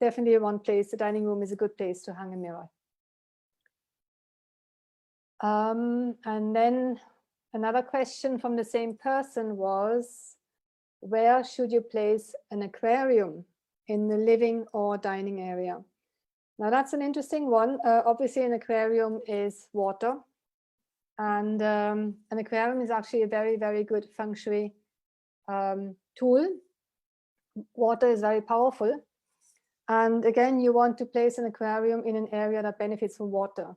definitely one place. The dining room is a good place to hang a mirror. And then another question from the same person was, where should you place an aquarium, in the living or dining area? Now that's an interesting one. Obviously an aquarium is water, and an aquarium is actually a very, very good feng shui tool. Water is very powerful. And again, you want to place an aquarium in an area that benefits from water.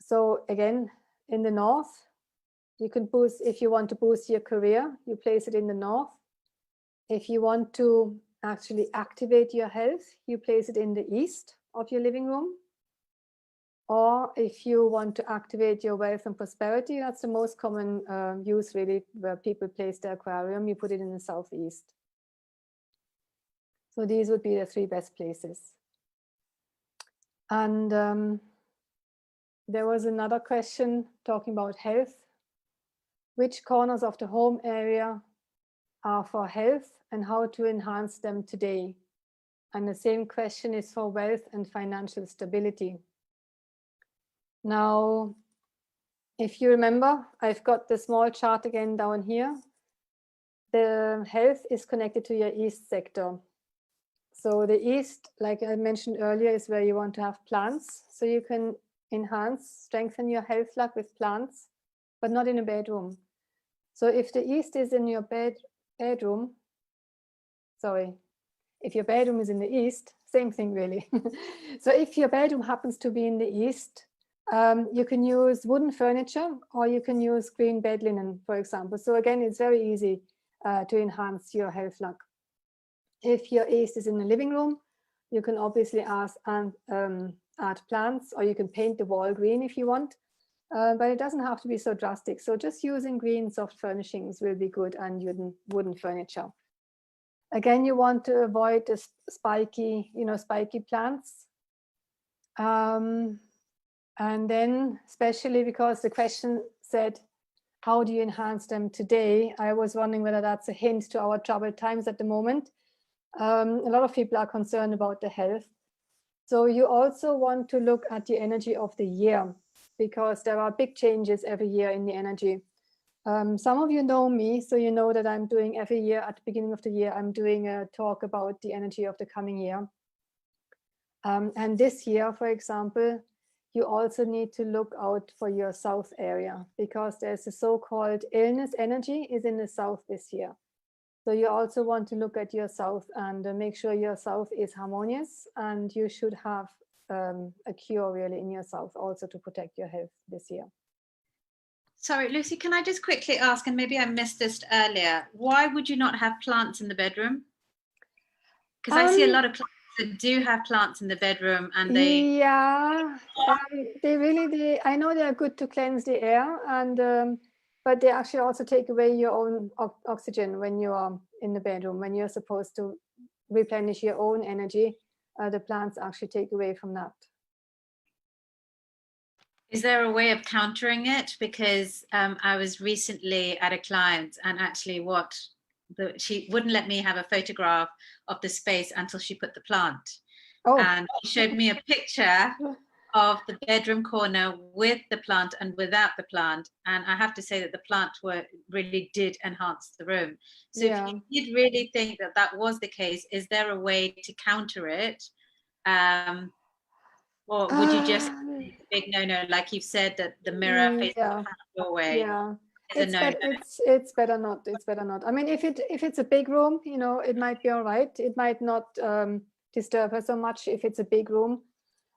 So again, in the north, you can boost, if you want to boost your career, you place it in the north. If you want to actually activate your health, you place it in the east of your living room. Or if you want to activate your wealth and prosperity, that's the most common use really, where people place their aquarium, you put it in the southeast. So these would be the 3 best places. And there was another question talking about health. Which corners of the home area are for health and how to enhance them today? And the same question is for wealth and financial stability. Now, if you remember, I've got the small chart again down here. The health is connected to your east sector. So the east, like I mentioned earlier, is where you want to have plants. So you can enhance, strengthen your health luck with plants, but not in a bedroom. So if the east is in your bedroom, sorry, if your bedroom is in the east, same thing really. So if your bedroom happens to be in the east, you can use wooden furniture, or you can use green bed linen, for example. So again, it's very easy to enhance your health luck. If your east is in the living room, you can obviously add plants, or you can paint the wall green if you want, but it doesn't have to be so drastic. So just using green soft furnishings will be good, and wooden furniture. Again, you want to avoid the spiky plants. And then, especially because the question said, how do you enhance them today? I was wondering whether that's a hint to our troubled times at the moment. A lot of people are concerned about the health. So you also want to look at the energy of the year, because there are big changes every year in the energy. Some of you know me, so you know that I'm doing every year at the beginning of the year, I'm doing a talk about the energy of the coming year. And this year, for example, you also need to look out for your south area, because there's a so-called illness energy is in the south this year. So you also want to look at your south and make sure your south is harmonious, and you should have a cure really in your south also to protect your health this year. Sorry, Lucy, can I just quickly ask, and maybe I missed this earlier, why would you not have plants in the bedroom? Because I see a lot of clients that do have plants in the bedroom, and they I know they are good to cleanse the air, and but they actually also take away your own oxygen when you are in the bedroom. When you're supposed to replenish your own energy, the plants actually take away from that. Is there a way of countering it? Because I was recently at a client, and actually she wouldn't let me have a photograph of the space until she put the plant. And she showed me a picture of the bedroom corner with the plant and without the plant. And I have to say that the plant really did enhance the room. So if you did really think that that was the case, is there a way to counter it? Or would you just big no, like you've said, that the mirror faces the doorway? Yeah, it's better not. It's better not. I mean, if it's a big room, it might be all right. It might not disturb her so much if it's a big room.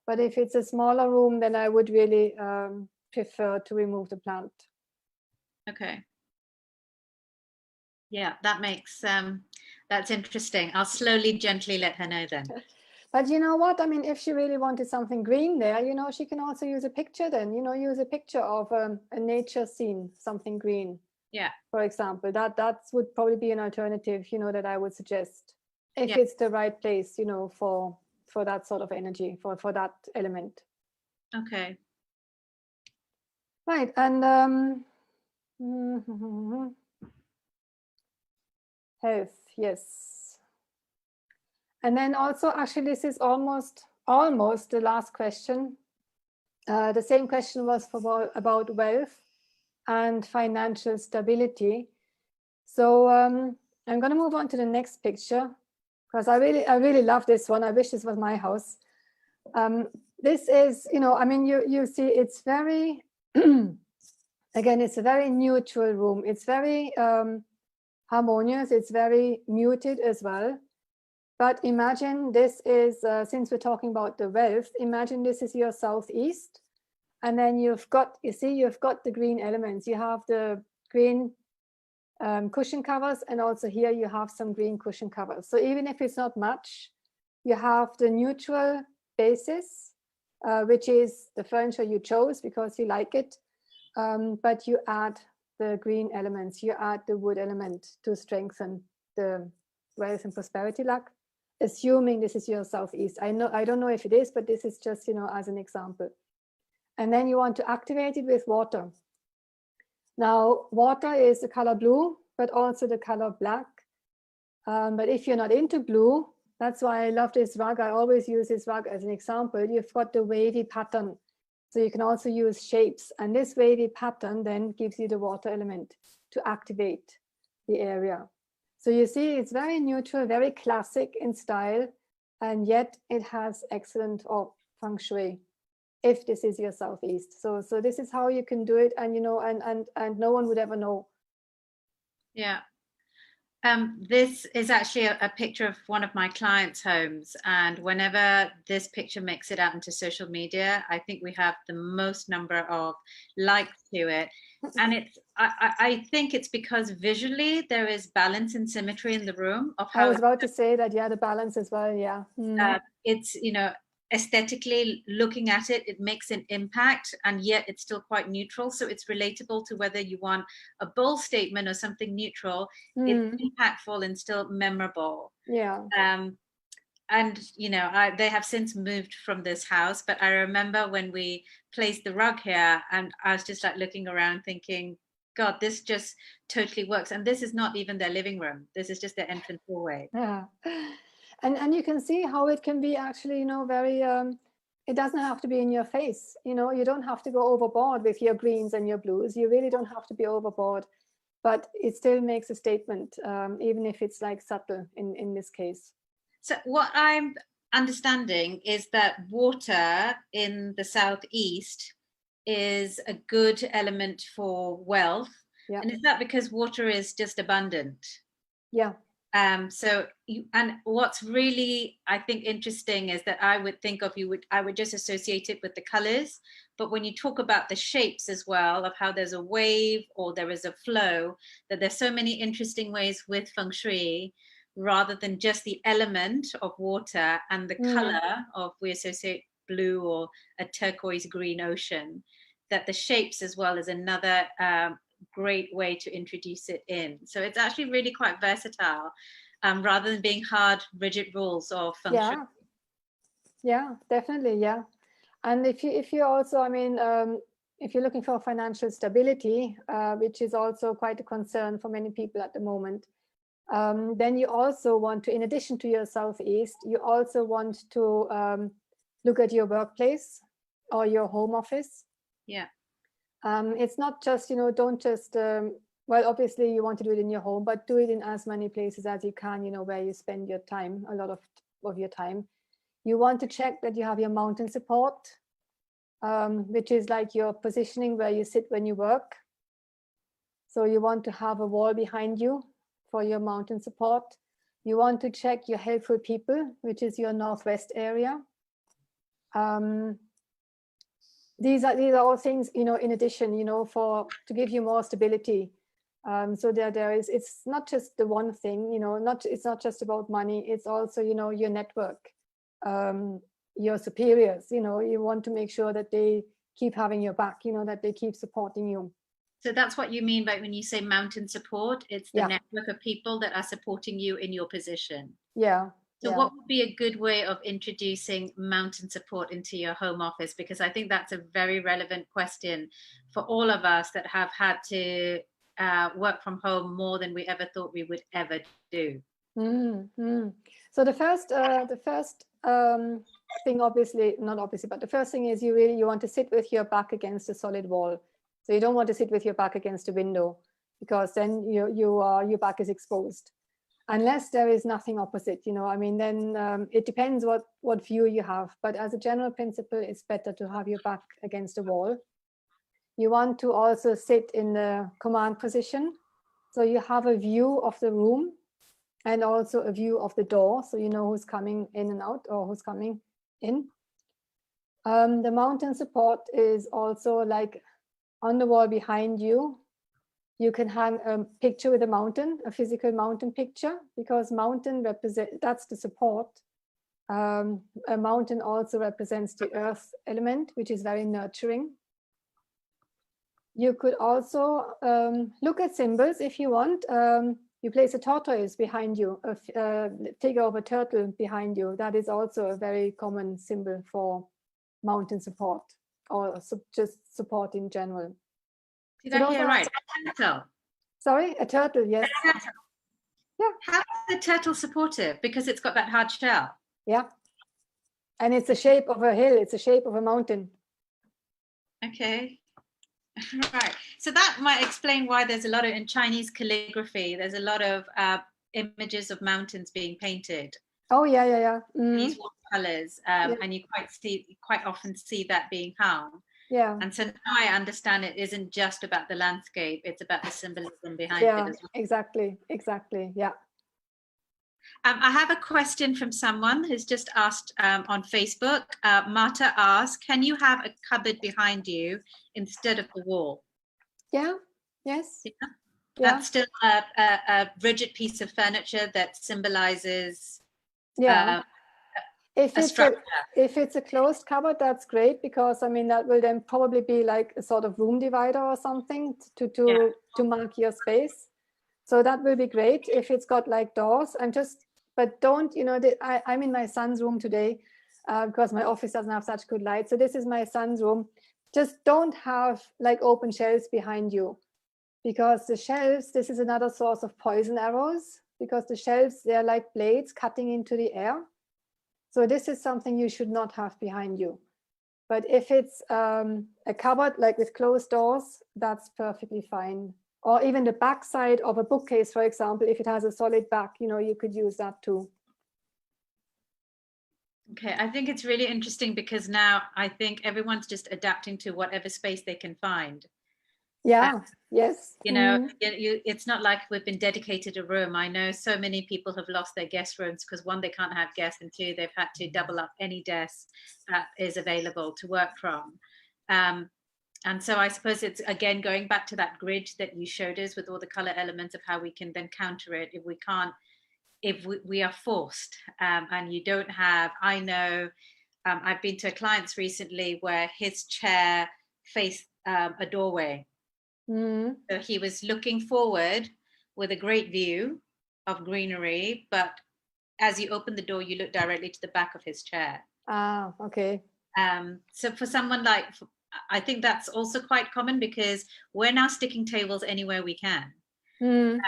But if it's a smaller room, then I would really prefer to remove the plant. Okay. Yeah, that makes that's interesting. I'll slowly, gently let her know then. But you know what? I mean, if she really wanted something green there, she can also use a picture then, use a picture of a nature scene, something green. Yeah. For example, that would probably be an alternative, that I would suggest. if Yeah. it's the right place, you know, for that sort of energy, for that element. Okay. Right. And health, yes. And then also, actually, this is almost the last question. The same question was about wealth and financial stability. So I'm going to move on to the next picture, because I really love this one. I wish this was my house. This is, you know, I mean, you see, it's very, again, it's a very neutral room. It's very harmonious. It's very muted as well. But imagine this is, since we're talking about the wealth, imagine this is your southeast. And then you've got the green elements. You have the green cushion covers, and also here you have some green cushion covers. So even if it's not much, you have the neutral basis, which is the furniture you chose because you like it. But you add the green elements, you add the wood element to strengthen the wealth and prosperity luck, assuming this is your southeast. I don't know if it is, but this is just, you know, as an example. And then you want to activate it with water. Now, water is the color blue, but also the color black. But if you're not into blue, that's why I love this rug. I always use this rug as an example. You've got the wavy pattern. So you can also use shapes. And this wavy pattern then gives you the water element to activate the area. So you see, it's very neutral, very classic in style, and yet it has excellent feng shui, if this is your southeast. So this is how you can do it, and you know, and no one would ever know. Yeah. This is actually a picture of one of my clients' homes, and whenever this picture makes it out into social media, I think we have the most number of likes to it. And it's I think it's because visually there is balance and symmetry in the room of how I was about to say that, yeah, the balance as well, yeah. it's, you know, aesthetically looking at it, it makes an impact, and yet it's still quite neutral. So it's relatable to whether you want a bold statement or something neutral. It's impactful and still memorable. Yeah. And you know, they have since moved from this house, but I remember when we placed the rug here, and I was just like looking around thinking, God, this just totally works. And this is not even their living room. This is just their entrance hallway. Yeah. And you can see how it can be actually, you know, very, it doesn't have to be in your face. You know, you don't have to go overboard with your greens and your blues. You really don't have to be overboard, but it still makes a statement, even if it's like subtle in this case. So what I'm understanding is that water in the southeast is a good element for wealth. Yeah. And is that because water is just abundant? Yeah. So and what's really, I think, interesting is that I would think of I would just associate it with the colors, but when you talk about the shapes as well, of how there's a wave or there is a flow, that there's so many interesting ways with feng shui, rather than just the element of water and the color of, we associate blue or a turquoise green ocean, that the shapes as well is another great way to introduce it in. So it's actually really quite versatile, rather than being hard, rigid rules of feng shui. Yeah, definitely. Yeah. And if you also, I mean, if you're looking for financial stability, which is also quite a concern for many people at the moment, then you also want to, in addition to your southeast, you also want to look at your workplace or your home office. Yeah. It's not just, you know, don't just, well, obviously you want to do it in your home, but do it in as many places as you can, you know, where you spend your time, a lot of your time. You want to check that you have your mountain support, which is like your positioning where you sit when you work. So you want to have a wall behind you for your mountain support. You want to check your helpful people, which is your northwest area. These are all things, you know, in addition, you know, to give you more stability. So there is, it's not just the one thing, you know, it's not just about money. It's also, you know, your network, your superiors, you know, you want to make sure that they keep having your back, you know, that they keep supporting you. So that's what you mean by when you say mountain support. It's the network of people that are supporting you in your position. Yeah. So what would be a good way of introducing mountain support into your home office? Because I think that's a very relevant question for all of us that have had to work from home more than we ever thought we would ever do. Mm-hmm. So the first thing, obviously, not obviously, but the first thing is you want to sit with your back against a solid wall. So you don't want to sit with your back against a window, because then your back is exposed. Unless there is nothing opposite, I mean, then it depends what view you have. But as a general principle, it's better to have your back against a wall. You want to also sit in the command position. So you have a view of the room and also a view of the door. So you know who's coming in and out or who's coming in. The mountain support is also like on the wall behind you. You can hang a picture with a mountain, a physical mountain picture, because mountain that's the support. A mountain also represents the earth element, which is very nurturing. You could also look at symbols if you want. You place a tortoise behind you, a figure of a turtle behind you. That is also a very common symbol for mountain support, or just support in general. Did I hear right? A turtle. Sorry, a turtle, yes. A turtle. Yeah. How is the turtle supportive? Because it's got that hard shell. Yeah. And it's the shape of a hill. It's the shape of a mountain. Okay. Right. So that might explain why there's a lot of, in Chinese calligraphy, there's a lot of images of mountains being painted. Oh, yeah, yeah, yeah. Mm-hmm. These watercolors. And you quite often see that being hung. Yeah. And so now I understand it isn't just about the landscape, it's about the symbolism behind it as well. Exactly. Yeah. I have a question from someone who's just asked on Facebook. Marta asked, can you have a cupboard behind you instead of the wall? Yeah. Yes. Yeah. That's still a rigid piece of furniture that symbolizes If it's a closed cupboard, that's great, because I mean that will then probably be like a sort of room divider or something to mark your space. So that will be great if it's got like doors. But don't, I'm in my son's room today because my office doesn't have such good light. So this is my son's room. Just don't have like open shelves behind you, because the shelves, this is another source of poison arrows, because the shelves, they're like blades cutting into the air. So this is something you should not have behind you. But if it's a cupboard like with closed doors, that's perfectly fine. Or even the back side of a bookcase, for example, if it has a solid back, you could use that too. Okay, I think it's really interesting, because now I think everyone's just adapting to whatever space they can find. Yeah, yes. It's not like we've been dedicated a room. I know so many people have lost their guest rooms because, one, they can't have guests, and two, they've had to double up any desk that is available to work from. And so I suppose it's, again, going back to that grid that you showed us with all the color elements of how we can then counter it if we are forced and you don't have, I know I've been to a client's recently where his chair faced a doorway. Mm-hmm. So he was looking forward with a great view of greenery, but as you open the door, you look directly to the back of his chair. Ah, okay. So for someone like, I think that's also quite common, because we're now sticking tables anywhere we can. Mm.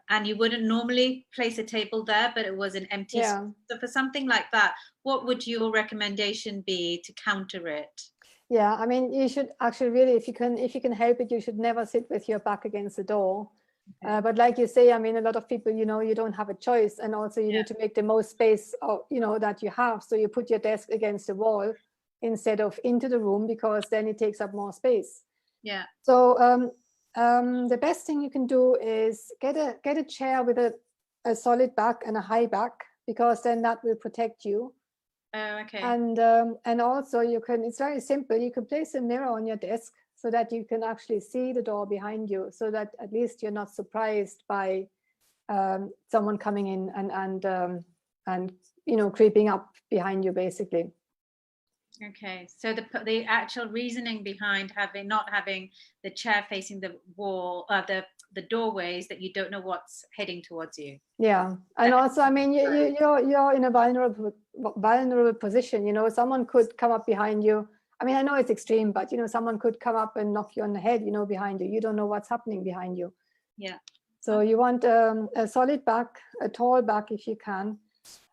And you wouldn't normally place a table there, but it was an empty space. So for something like that, what would your recommendation be to counter it? Yeah, I mean, you should actually really, if you can help it, you should never sit with your back against the door. Okay. But like you say, I mean, a lot of people, you don't have a choice, and also you need to make the most space, that you have. So you put your desk against the wall instead of into the room, because then it takes up more space. Yeah. So the best thing you can do is get a chair with a solid back and a high back, because then that will protect you. Oh, okay. And also it's very simple. You can place a mirror on your desk so that you can actually see the door behind you, so that at least you're not surprised by someone coming in and creeping up behind you, basically. Okay, so the actual reasoning behind not having the chair facing the wall, the doorways, that you don't know what's heading towards you. Yeah, and also, I mean, you're in a vulnerable position. You know, someone could come up behind you. I mean, I know it's extreme, but you know, someone could come up and knock you on the head. You know, behind you. You don't know what's happening behind you. Yeah. So you want a solid back, a tall back if you can.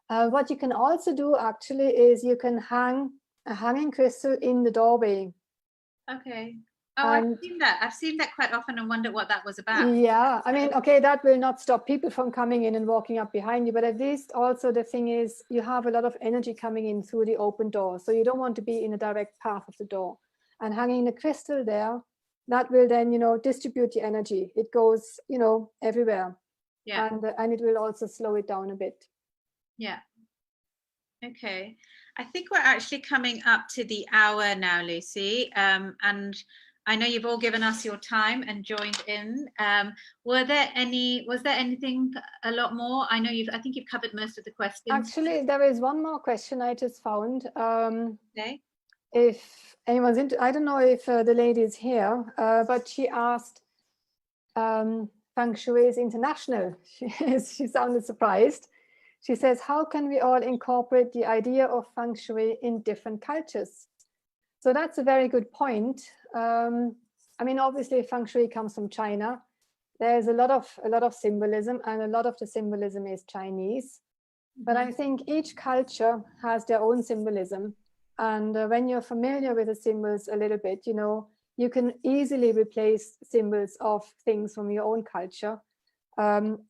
What you can also do actually is you can hang a hanging crystal in the doorway. Okay. Oh, I've seen that. I've seen that quite often and wondered what that was about. Yeah, I mean, okay, that will not stop people from coming in and walking up behind you, but at least also the thing is you have a lot of energy coming in through the open door. So you don't want to be in a direct path of the door. And hanging the crystal there, that will then, you know, distribute the energy. It goes, you know, everywhere. Yeah. And it will also slow it down a bit. Yeah. Okay. I think we're actually coming up to the hour now, Lucy. And I know you've all given us your time and joined in. Was there anything a lot more? I think you've covered most of the questions. Actually, there is one more question I just found. Okay. If anyone's into, I don't know if the lady is here, but she asked, Feng Shui is international. She sounded surprised. She says, how can we all incorporate the idea of Feng Shui in different cultures? So that's a very good point. I mean, obviously, Feng Shui comes from China. There's a lot of symbolism, and a lot of the symbolism is Chinese. But I think each culture has their own symbolism. And when you're familiar with the symbols a little bit, you know, you can easily replace symbols of things from your own culture.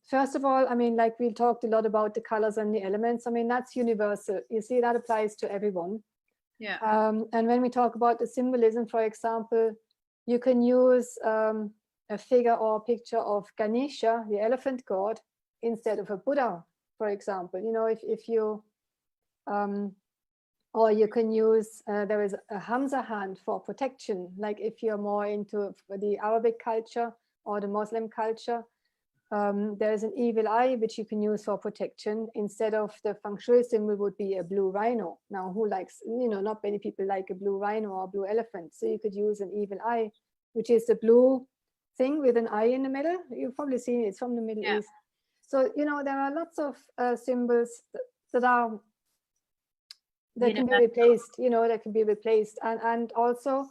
First of all, I mean, like we talked a lot about the colors and the elements. I mean, that's universal. You see, that applies to everyone. Yeah. And when we talk about the symbolism, for example, you can use a figure or a picture of Ganesha, the elephant god, instead of a Buddha, for example. You know, if you, or you can use, there is a Hamza hand for protection. Like if you're more into the Arabic culture or the Muslim culture, there's an evil eye which you can use for protection. Instead of the Feng Shui symbol would be a blue rhino. Now, who likes, you know, not many people like a blue rhino or a blue elephant. So you could use an evil eye, which is the blue thing with an eye in the middle. You've probably seen it, it's from the Middle East. So, you know, there are lots of symbols that can be replaced, you know, that can be replaced. And also,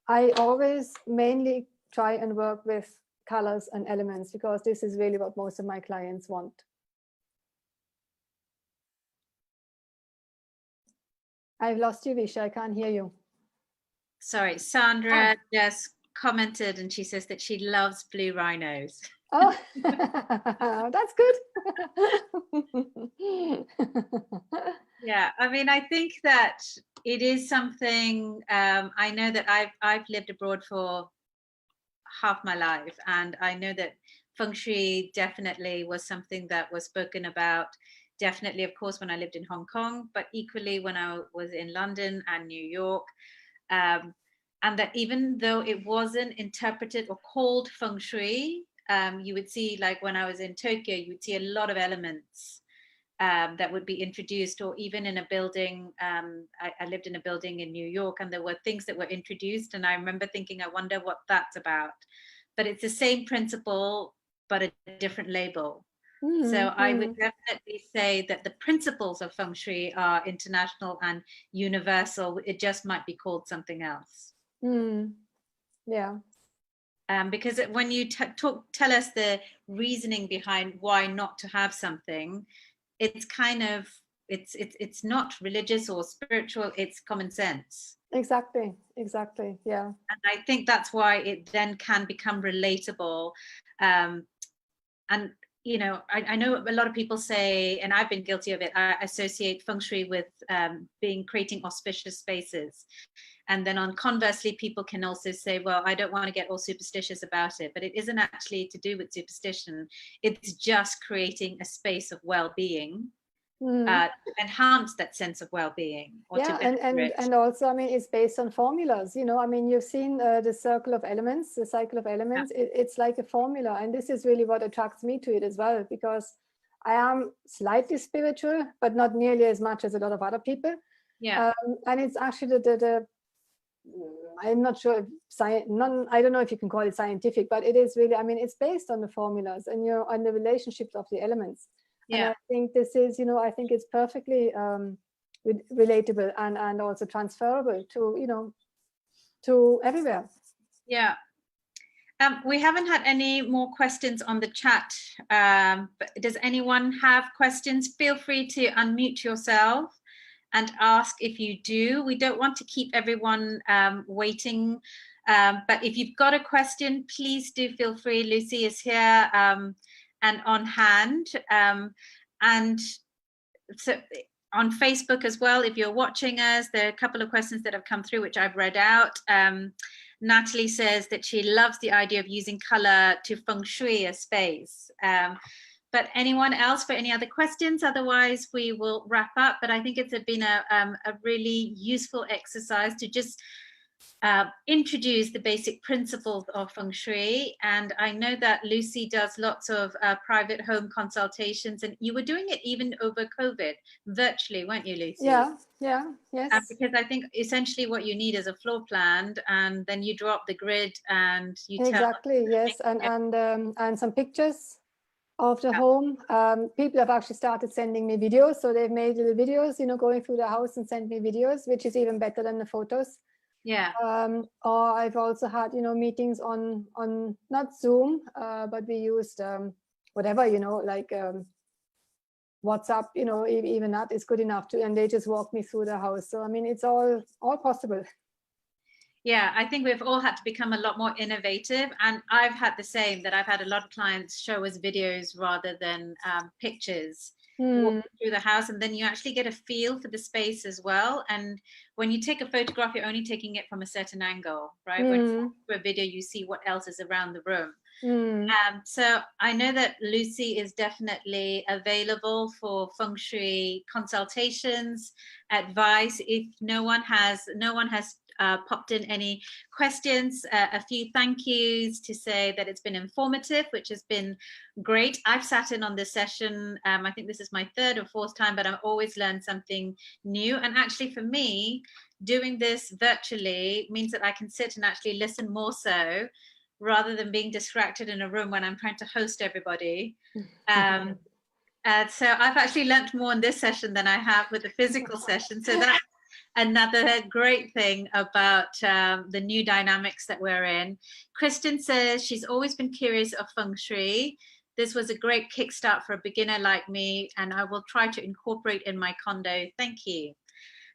I always mainly try and work with colors and elements, because this is really what most of my clients want. I've lost you, Visha. I can't hear you. Sorry, Sandra just commented and she says that she loves blue rhinos. Oh, that's good. Yeah, I mean, I think that it is something, I know that I've lived abroad for half my life, and I know that Feng Shui definitely was something that was spoken about, definitely, of course, when I lived in Hong Kong, but equally when I was in London and New York. And that even though it wasn't interpreted or called Feng Shui, you would see, like when I was in Tokyo, you would see a lot of elements that would be introduced, or even in a building. I lived in a building in New York, and there were things that were introduced, and I remember thinking, I wonder what that's about. But it's the same principle, but a different label. So I would definitely say that the principles of Feng Shui are international and universal. It just might be called something else. Yeah. Because when you tell us the reasoning behind why not to have something, it's kind of, it's not religious or spiritual, it's common sense. Exactly, yeah. And I think that's why it then can become relatable. And you know, I know a lot of people say, and I've been guilty of it, I associate Feng Shui with creating auspicious spaces. And then on conversely, people can also say, well, I don't want to get all superstitious about it, but it isn't actually to do with superstition. It's just creating a space of well-being, to enhance that sense of well-being. Yeah, and also, I mean, it's based on formulas, you know. I mean, you've seen the circle of elements, the cycle of elements. Yeah. It's like a formula, and this is really what attracts me to it as well, because I am slightly spiritual, but not nearly as much as a lot of other people. Yeah. And it's actually I'm not sure if I don't know if you can call it scientific, but it is really, I mean, it's based on the formulas and, you know, on the relationships of the elements. And I think this is, you know, I think it's perfectly relatable and also transferable to, you know, to everywhere. Yeah. We haven't had any more questions on the chat. But does anyone have questions? Feel free to unmute yourself and ask if you do. We don't want to keep everyone waiting. But if you've got a question, please do feel free. Lucy is here and on hand. And so on Facebook as well, if you're watching us, there are a couple of questions that have come through, which I've read out. Natalie says that she loves the idea of using color to feng shui a space. But anyone else for any other questions? Otherwise, we will wrap up. But I think it's been a really useful exercise to just introduce the basic principles of feng shui. And I know that Lucy does lots of private home consultations, and you were doing it even over COVID, virtually, weren't you, Lucy? Yeah, yes. Because I think essentially what you need is a floor plan, and then you drop the grid and you exactly, yes, and some pictures of the home. People have actually started sending me videos, so they've made little videos, you know, going through the house and send me videos, which is even better than the photos. Yeah. Or I've also had, you know, meetings on not Zoom, but we used whatever, you know, like WhatsApp, you know, even that is good enough to, and they just walk me through the house. So I mean, it's all possible. Yeah, I think we've all had to become a lot more innovative, and I've had the same, that I've had a lot of clients show us videos rather than pictures. Walk through the house, and then you actually get a feel for the space as well. And when you take a photograph, you're only taking it from a certain angle, right? When for a video, you see what else is around the room. So I know that Lucy is definitely available for feng shui consultations, advice. If no one has popped in any questions, a few thank yous to say that it's been informative, which has been great. I've sat in on this session. I think this is my third or fourth time, but I've always learned something new. And actually for me, doing this virtually means that I can sit and actually listen more so, rather than being distracted in a room when I'm trying to host everybody. So I've actually learnt more in this session than I have with the physical session. So that's another great thing about the new dynamics that we're in. Kristen says she's always been curious of feng shui. This was a great kickstart for a beginner like me, and I will try to incorporate in my condo. Thank you.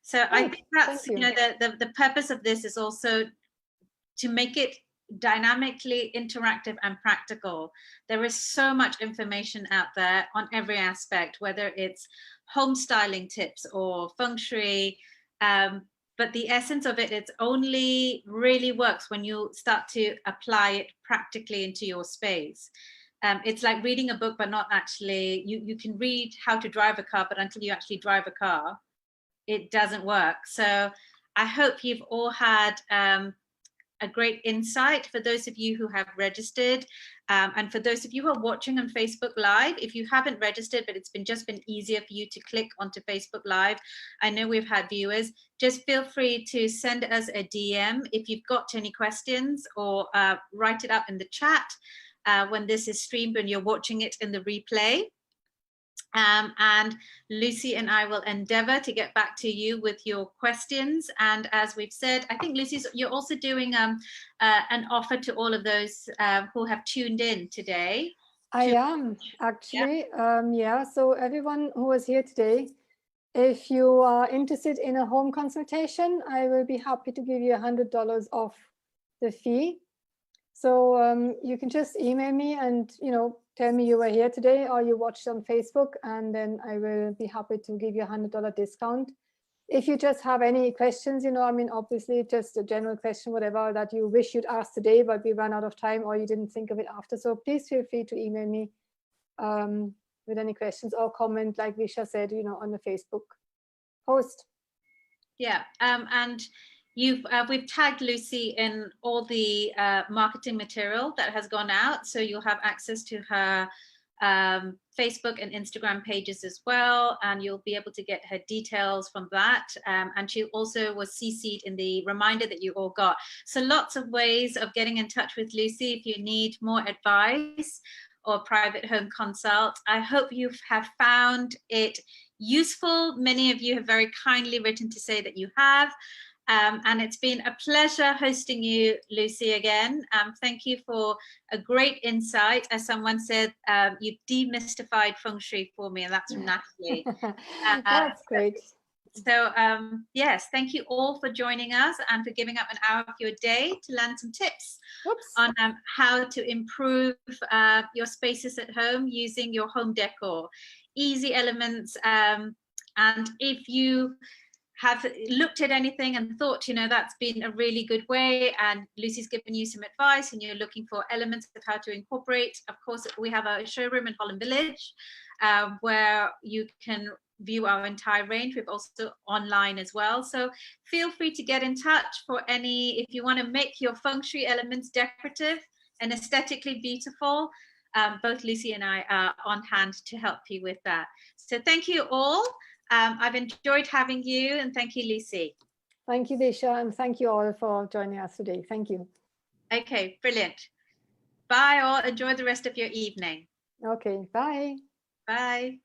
So I think that's, you know, the purpose of this is also to make it dynamically interactive and practical. There is so much information out there on every aspect, whether it's home styling tips or feng shui, but the essence of it only really works when you start to apply it practically into your space. It's like reading a book, but not actually, you can read how to drive a car, but until you actually drive a car, it doesn't work. So I hope you've all had a great insight. For those of you who have registered, and for those of you who are watching on Facebook Live, if you haven't registered, but it's just been easier for you to click onto Facebook Live, I know we've had viewers, just feel free to send us a DM if you've got any questions, or write it up in the chat when this is streamed, when you're watching it in the replay. And Lucy and I will endeavor to get back to you with your questions. And as we've said, I think you're also doing an offer to all of those who have tuned in today. I am actually, yeah. So everyone who was here today, if you are interested in a home consultation, I will be happy to give you $100 off the fee. So you can just email me and, you know, tell me you were here today or you watched on Facebook, and then I will be happy to give you a $100 discount. If you just have any questions, you know, I mean, obviously just a general question, whatever that you wish you'd ask today, but we ran out of time or you didn't think of it after. So please feel free to email me with any questions or comment, like Visha said, you know, on the Facebook post. Yeah, and we've tagged Lucy in all the marketing material that has gone out, so you'll have access to her Facebook and Instagram pages as well, and you'll be able to get her details from that. And she also was CC'd in the reminder that you all got. So lots of ways of getting in touch with Lucy if you need more advice or private home consult. I hope you have found it useful. Many of you have very kindly written to say that you have. And it's been a pleasure hosting you, Lucy, again. Thank you for a great insight. As someone said, you demystified Feng Shui for me, and that's from Natalie. That's great. So yes, thank you all for joining us and for giving up an hour of your day to learn some tips on how to improve your spaces at home using your home decor. Easy elements. And if you have looked at anything and thought, you know, that's been a really good way, and Lucy's given you some advice and you're looking for elements of how to incorporate, of course, we have a showroom in Holland Village where you can view our entire range. We've also online as well. So feel free to get in touch for any, if you want to make your Feng Shui elements decorative and aesthetically beautiful. Both Lucy and I are on hand to help you with that. So thank you all. I've enjoyed having you, and thank you, Lucy. Thank you, Visha, and thank you all for joining us today. Thank you. Okay, brilliant. Bye all. Enjoy the rest of your evening. Okay, bye. Bye.